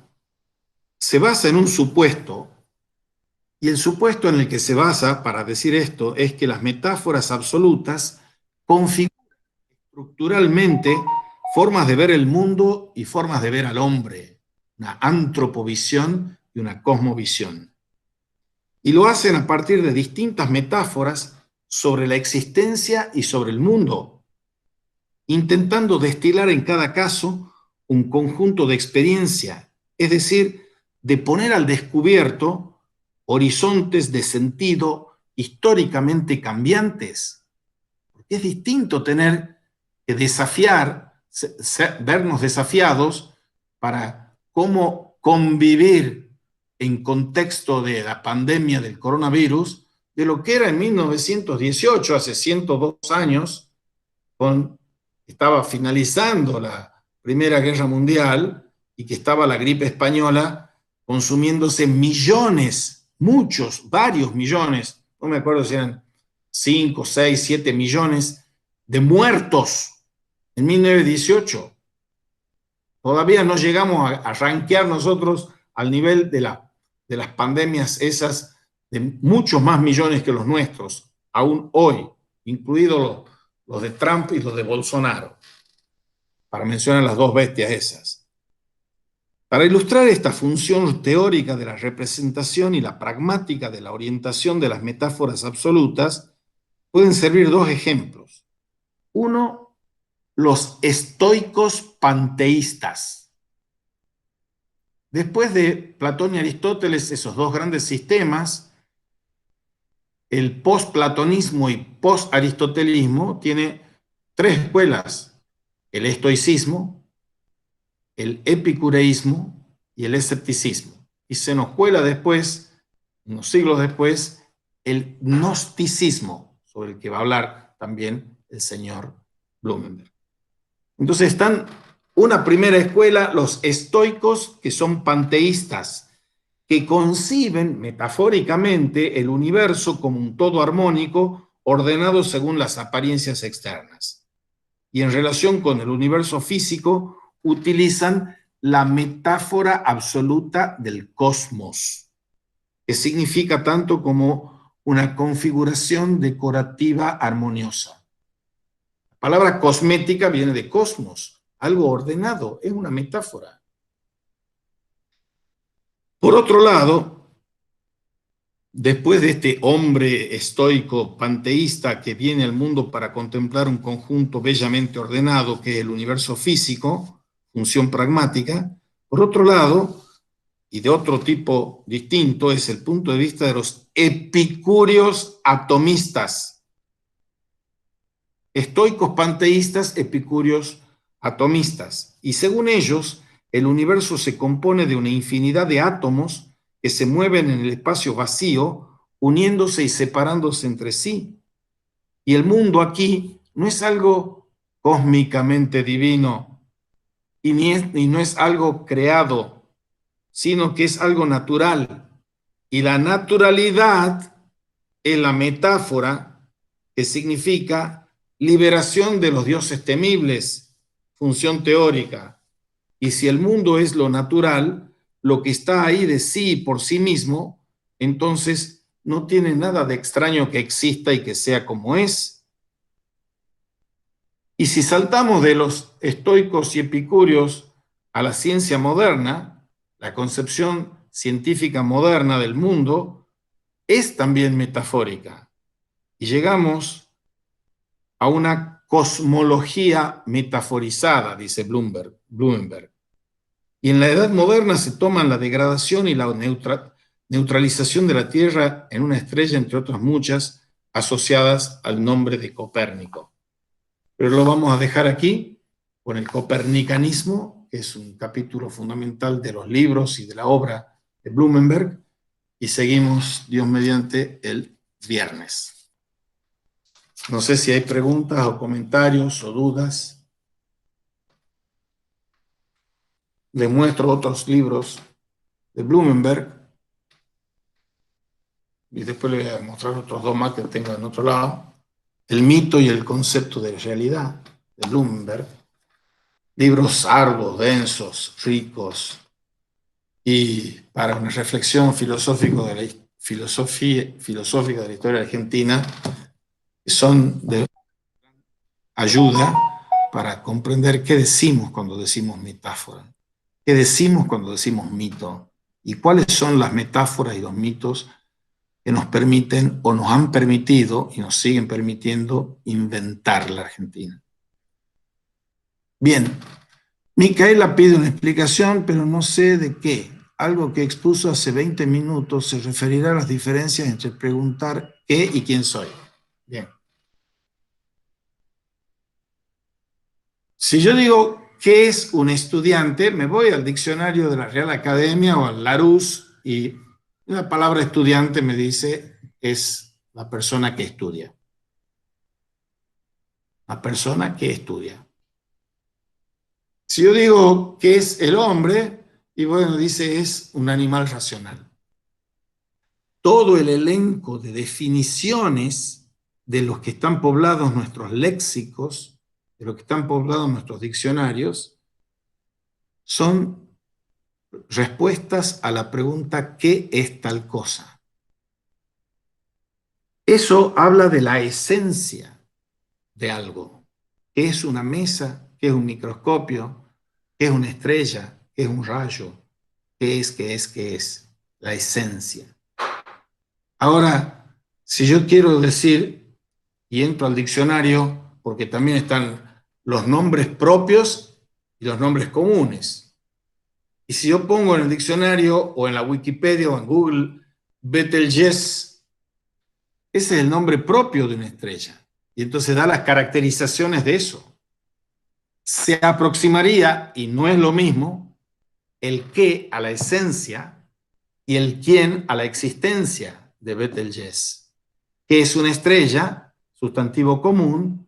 se basa en un supuesto, y el supuesto en el que se basa para decir esto es que las metáforas absolutas configuran estructuralmente formas de ver el mundo y formas de ver al hombre, una antropovisión y una cosmovisión. Y lo hacen a partir de distintas metáforas sobre la existencia y sobre el mundo, intentando destilar en cada caso un conjunto de experiencia, es decir, de poner al descubierto horizontes de sentido históricamente cambiantes. Es distinto tener que vernos desafiados para cómo convivir en contexto de la pandemia del coronavirus, de lo que era en 1918, hace 102 años, estaba finalizando la Primera Guerra Mundial y que estaba la gripe española consumiéndose millones, muchos, varios millones, no me acuerdo si eran 5, 6, 7 millones de muertos en 1918. Todavía no llegamos a rankear nosotros al nivel de las pandemias esas de muchos más millones que los nuestros, aún hoy, incluidos los de Trump y los de Bolsonaro, para mencionar las dos bestias esas. Para ilustrar esta función teórica de la representación y la pragmática de la orientación de las metáforas absolutas, pueden servir dos ejemplos. Uno, los estoicos panteístas. Después de Platón y Aristóteles, esos dos grandes sistemas, el postplatonismo y postaristotelismo tiene tres escuelas: el estoicismo, el epicureísmo y el escepticismo. Y se nos cuela después, unos siglos después, el gnosticismo, sobre el que va a hablar también el señor Blumenberg. Entonces están una primera escuela, los estoicos, que son panteístas, que conciben metafóricamente el universo como un todo armónico ordenado según las apariencias externas. Y en relación con el universo físico, utilizan la metáfora absoluta del cosmos, que significa tanto como una configuración decorativa armoniosa. La palabra cosmética viene de cosmos, algo ordenado, es una metáfora. Por otro lado, después de este hombre estoico panteísta que viene al mundo para contemplar un conjunto bellamente ordenado que es el universo físico, función pragmática, por otro lado, y de otro tipo distinto, es el punto de vista de los epicúreos atomistas. Estoicos panteístas, epicúreos atomistas. Y según ellos, el universo se compone de una infinidad de átomos que se mueven en el espacio vacío, uniéndose y separándose entre sí. Y el mundo aquí no es algo cósmicamente divino y no es algo creado, sino que es algo natural. Y la naturalidad es la metáfora que significa liberación de los dioses temibles, función teórica. Y si el mundo es lo natural, lo que está ahí de sí por sí mismo, entonces no tiene nada de extraño que exista y que sea como es. Y si saltamos de los estoicos y epicúreos a la ciencia moderna, la concepción científica moderna del mundo es también metafórica. Y llegamos a una cosmología metaforizada, dice Blumenberg. Y en la edad moderna se toman la degradación y la neutralización de la Tierra en una estrella, entre otras muchas, asociadas al nombre de Copérnico. Pero lo vamos a dejar aquí con el copernicanismo, que es un capítulo fundamental de los libros y de la obra de Blumenberg, y seguimos, Dios mediante, el viernes. No sé si hay preguntas o comentarios o dudas. Les muestro otros libros de Blumenberg y después les voy a mostrar otros dos más que tengo en otro lado. El mito y el concepto de realidad, de Blumenberg. Libros arduos, densos, ricos, y para una reflexión filosófica de la historia argentina, que son de ayuda para comprender qué decimos cuando decimos metáfora, qué decimos cuando decimos mito, y cuáles son las metáforas y los mitos que nos permiten o nos han permitido y nos siguen permitiendo inventar la Argentina. Bien, Micaela pide una explicación, pero no sé de qué. Algo que expuso hace 20 minutos se referirá a las diferencias entre preguntar qué y quién soy. Bien. Si yo digo ¿qué es un estudiante? Me voy al diccionario de la Real Academia o al Larousse y la palabra estudiante me dice es la persona que estudia. La persona que estudia. Si yo digo ¿qué es el hombre? Y bueno, dice es un animal racional. Todo el elenco de definiciones de los que están poblados nuestros léxicos, de los que están poblados nuestros diccionarios, son respuestas a la pregunta ¿qué es tal cosa? Eso habla de la esencia de algo. ¿Qué es una mesa? ¿Qué es un microscopio? ¿Qué es una estrella? ¿Qué es un rayo? ¿Qué es? ¿Qué es? ¿Qué es? La esencia. Ahora, si yo quiero decir, y entro al diccionario, porque también están los nombres propios y los nombres comunes. Y si yo pongo en el diccionario o en la Wikipedia o en Google Betelgeuse, ese es el nombre propio de una estrella. Y entonces da las caracterizaciones de eso. Se aproximaría, y no es lo mismo, el qué a la esencia y el quién a la existencia de Betelgeuse. ¿Qué es una estrella? Sustantivo común.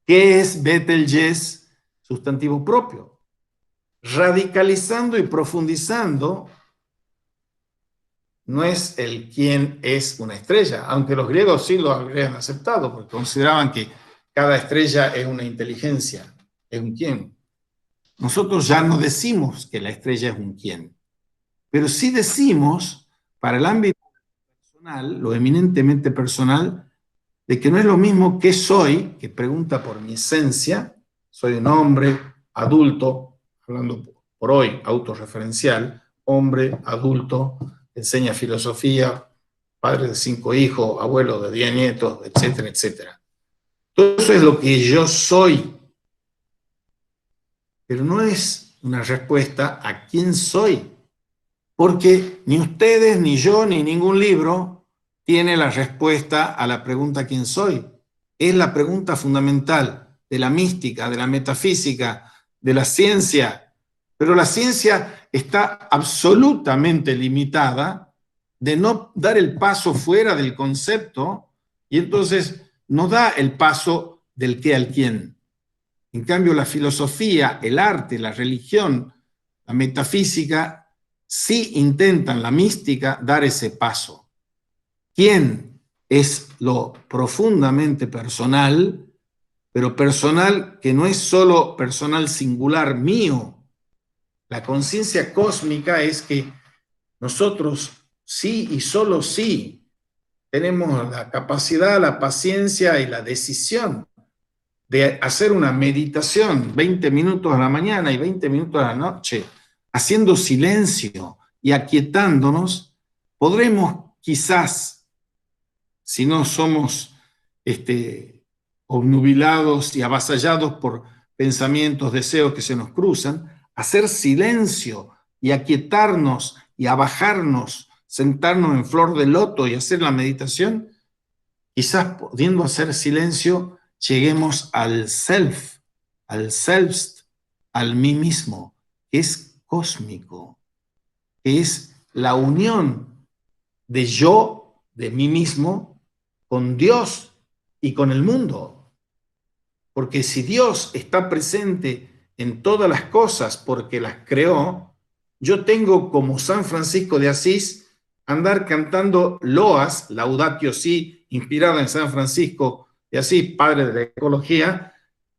¿Qué es Betelgeuse? Sustantivo propio. Radicalizando y profundizando, no es el quién es una estrella, aunque los griegos sí lo habrían aceptado, porque consideraban que cada estrella es una inteligencia, es un quién. Nosotros ya no decimos que la estrella es un quién, pero sí decimos, para el ámbito personal, lo eminentemente personal, de que no es lo mismo que soy, que pregunta por mi esencia, soy un hombre adulto, hablando por hoy autorreferencial, hombre adulto, enseña filosofía, padre de 5 hijos, abuelo de 10 nietos, etcétera, etcétera. Todo eso es lo que yo soy, pero no es una respuesta a quién soy, porque ni ustedes, ni yo, ni ningún libro tiene la respuesta a la pregunta ¿quién soy? Es la pregunta fundamental de la mística, de la metafísica, de la ciencia, pero la ciencia está absolutamente limitada de no dar el paso fuera del concepto y entonces no da el paso del qué al quién. En cambio, la filosofía, el arte, la religión, la metafísica, sí intentan, la mística, dar ese paso. ¿Quién es lo profundamente personal, pero personal que no es solo personal singular mío? La conciencia cósmica es que nosotros sí y solo sí tenemos la capacidad, la paciencia y la decisión de hacer una meditación 20 minutos a la mañana y 20 minutos a la noche, haciendo silencio y aquietándonos, podremos quizás, si no somos obnubilados y avasallados por pensamientos, deseos que se nos cruzan, hacer silencio y aquietarnos y abajarnos, sentarnos en flor de loto y hacer la meditación, quizás pudiendo hacer silencio, lleguemos al self, al selbst, al mí mismo, que es cósmico, que es la unión de yo, de mí mismo, con Dios y con el mundo. Porque si Dios está presente en todas las cosas porque las creó, yo tengo como San Francisco de Asís andar cantando loas, laudatio si, inspirada en San Francisco de Asís, padre de la ecología,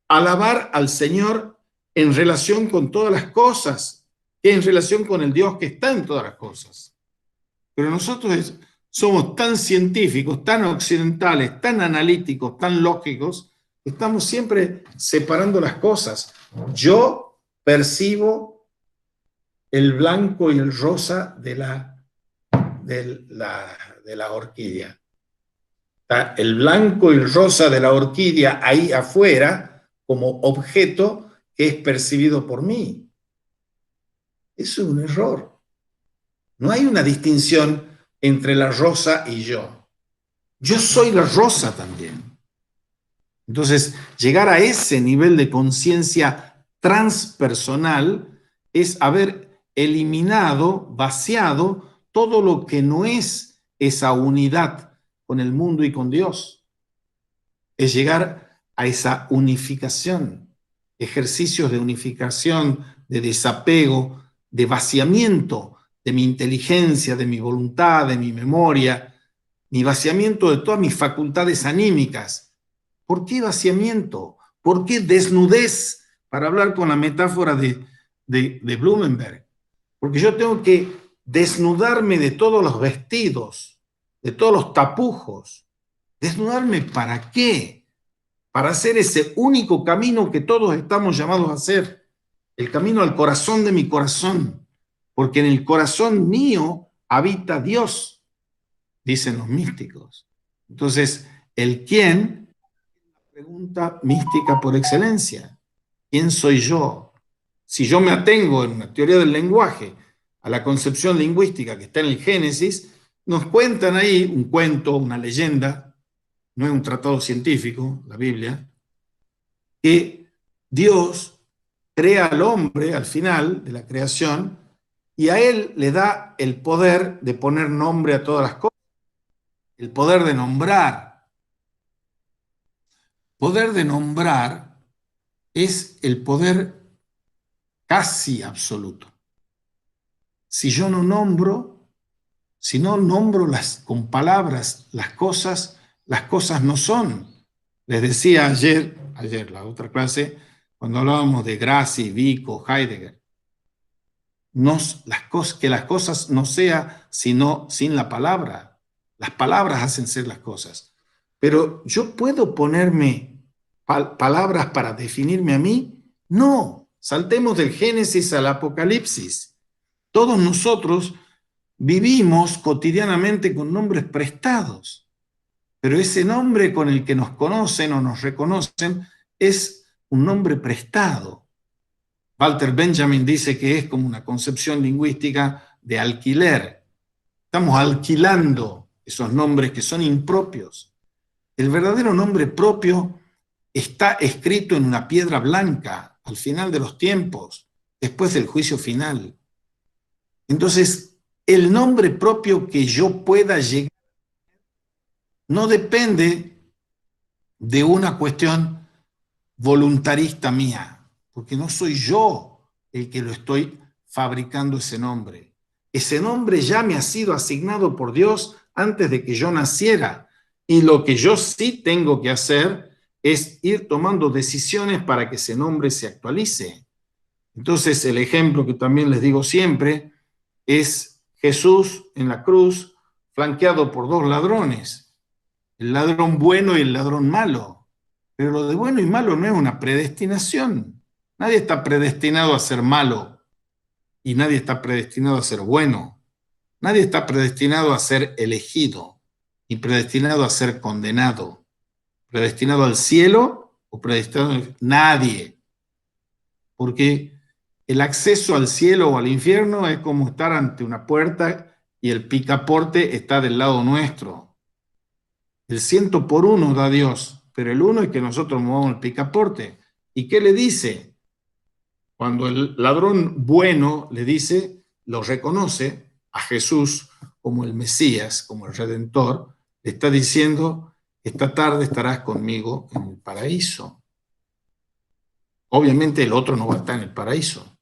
alabar al Señor en relación con todas las cosas, que en relación con el Dios que está en todas las cosas. Pero nosotros somos tan científicos, tan occidentales, tan analíticos, tan lógicos, que estamos siempre separando las cosas. Yo percibo el blanco y el rosa de la orquídea. Está el blanco y el rosa de la orquídea ahí afuera como objeto que es percibido por mí. Eso es un error. No hay una distinción entre la rosa y yo. Yo soy la rosa también. Entonces, llegar a ese nivel de conciencia transpersonal es haber eliminado, vaciado todo lo que no es esa unidad con el mundo y con Dios. Es llegar a esa unificación, ejercicios de unificación, de desapego, de vaciamiento de mi inteligencia, de mi voluntad, de mi memoria, mi vaciamiento de todas mis facultades anímicas. ¿Por qué vaciamiento? ¿Por qué desnudez? Para hablar con la metáfora de Blumenberg. Porque yo tengo que desnudarme de todos los vestidos, de todos los tapujos. ¿Desnudarme para qué? Para hacer ese único camino que todos estamos llamados a hacer, el camino al corazón de mi corazón, porque en el corazón mío habita Dios, dicen los místicos. Entonces, el quién, pregunta mística por excelencia. ¿Quién soy yo? Si yo me atengo en una teoría del lenguaje a la concepción lingüística que está en el Génesis, nos cuentan ahí un cuento, una leyenda, no es un tratado científico, la Biblia, que Dios crea al hombre al final de la creación y a él le da el poder de poner nombre a todas las cosas, el poder de nombrar. Poder de nombrar es el poder casi absoluto. Si yo no nombro, si no nombro con palabras las cosas no son. Les decía ayer, la otra clase, cuando hablábamos de Graci, Vico, Heidegger, que las cosas no sean sino sin la palabra. Las palabras hacen ser las cosas. Pero yo puedo ponerme palabras para definirme a mí. No, saltemos del Génesis al Apocalipsis. Todos nosotros vivimos cotidianamente con nombres prestados, pero ese nombre con el que nos conocen o nos reconocen es un nombre prestado. Walter Benjamin dice que es como una concepción lingüística de alquiler. Estamos alquilando esos nombres que son impropios. El verdadero nombre propio está escrito en una piedra blanca al final de los tiempos, después del juicio final. Entonces, el nombre propio que yo pueda llegar no depende de una cuestión voluntarista mía, porque no soy yo el que lo estoy fabricando ese nombre. Ese nombre ya me ha sido asignado por Dios antes de que yo naciera, y lo que yo sí tengo que hacer es ir tomando decisiones para que ese nombre se actualice. Entonces, el ejemplo que también les digo siempre es Jesús en la cruz, flanqueado por dos ladrones, el ladrón bueno y el ladrón malo. Pero lo de bueno y malo no es una predestinación. Nadie está predestinado a ser malo y nadie está predestinado a ser bueno. Nadie está predestinado a ser elegido y predestinado a ser condenado. Predestinado al cielo o predestinado a nadie. Porque el acceso al cielo o al infierno es como estar ante una puerta y el picaporte está del lado nuestro. El 100 por 1 da Dios, pero el 1 es que nosotros movamos el picaporte. ¿Y qué le dice? Cuando el ladrón bueno le dice, lo reconoce a Jesús como el Mesías, como el Redentor, le está diciendo, esta tarde estarás conmigo en el paraíso. Obviamente el otro no va a estar en el paraíso,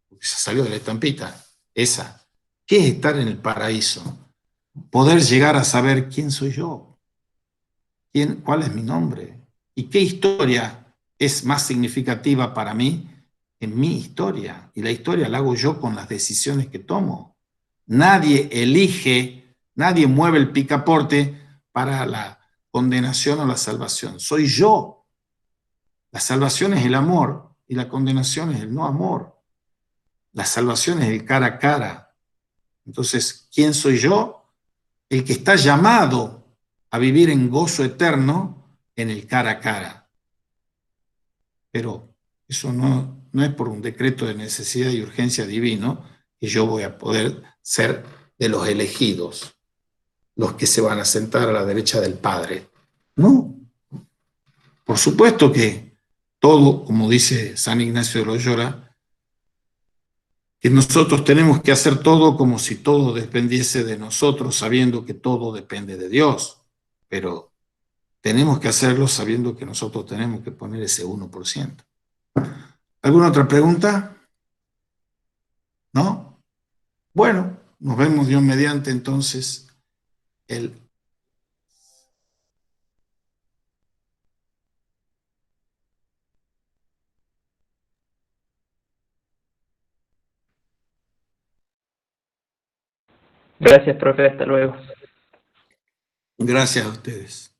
porque se salió de la estampita, esa. ¿Qué es estar en el paraíso? Poder llegar a saber quién soy yo, cuál es mi nombre y qué historia es más significativa para mí en mi historia. Y la historia la hago yo con las decisiones que tomo. Nadie elige, nadie mueve el picaporte para la condenación o la salvación. Soy yo. La salvación es el amor y la condenación es el no amor. La salvación es el cara a cara. Entonces, ¿quién soy yo? El que está llamado a vivir en gozo eterno en el cara a cara. Pero eso no es por un decreto de necesidad y urgencia divino que yo voy a poder ser de los elegidos, los que se van a sentar a la derecha del Padre. No, Por supuesto que todo, como dice San Ignacio de Loyola, que nosotros tenemos que hacer todo como si todo dependiese de nosotros, sabiendo que todo depende de Dios, pero tenemos que hacerlo sabiendo que nosotros tenemos que poner ese 1%. ¿Alguna otra pregunta? ¿No? Bueno, nos vemos Dios mediante entonces el... Gracias, profe, hasta luego. Gracias a ustedes.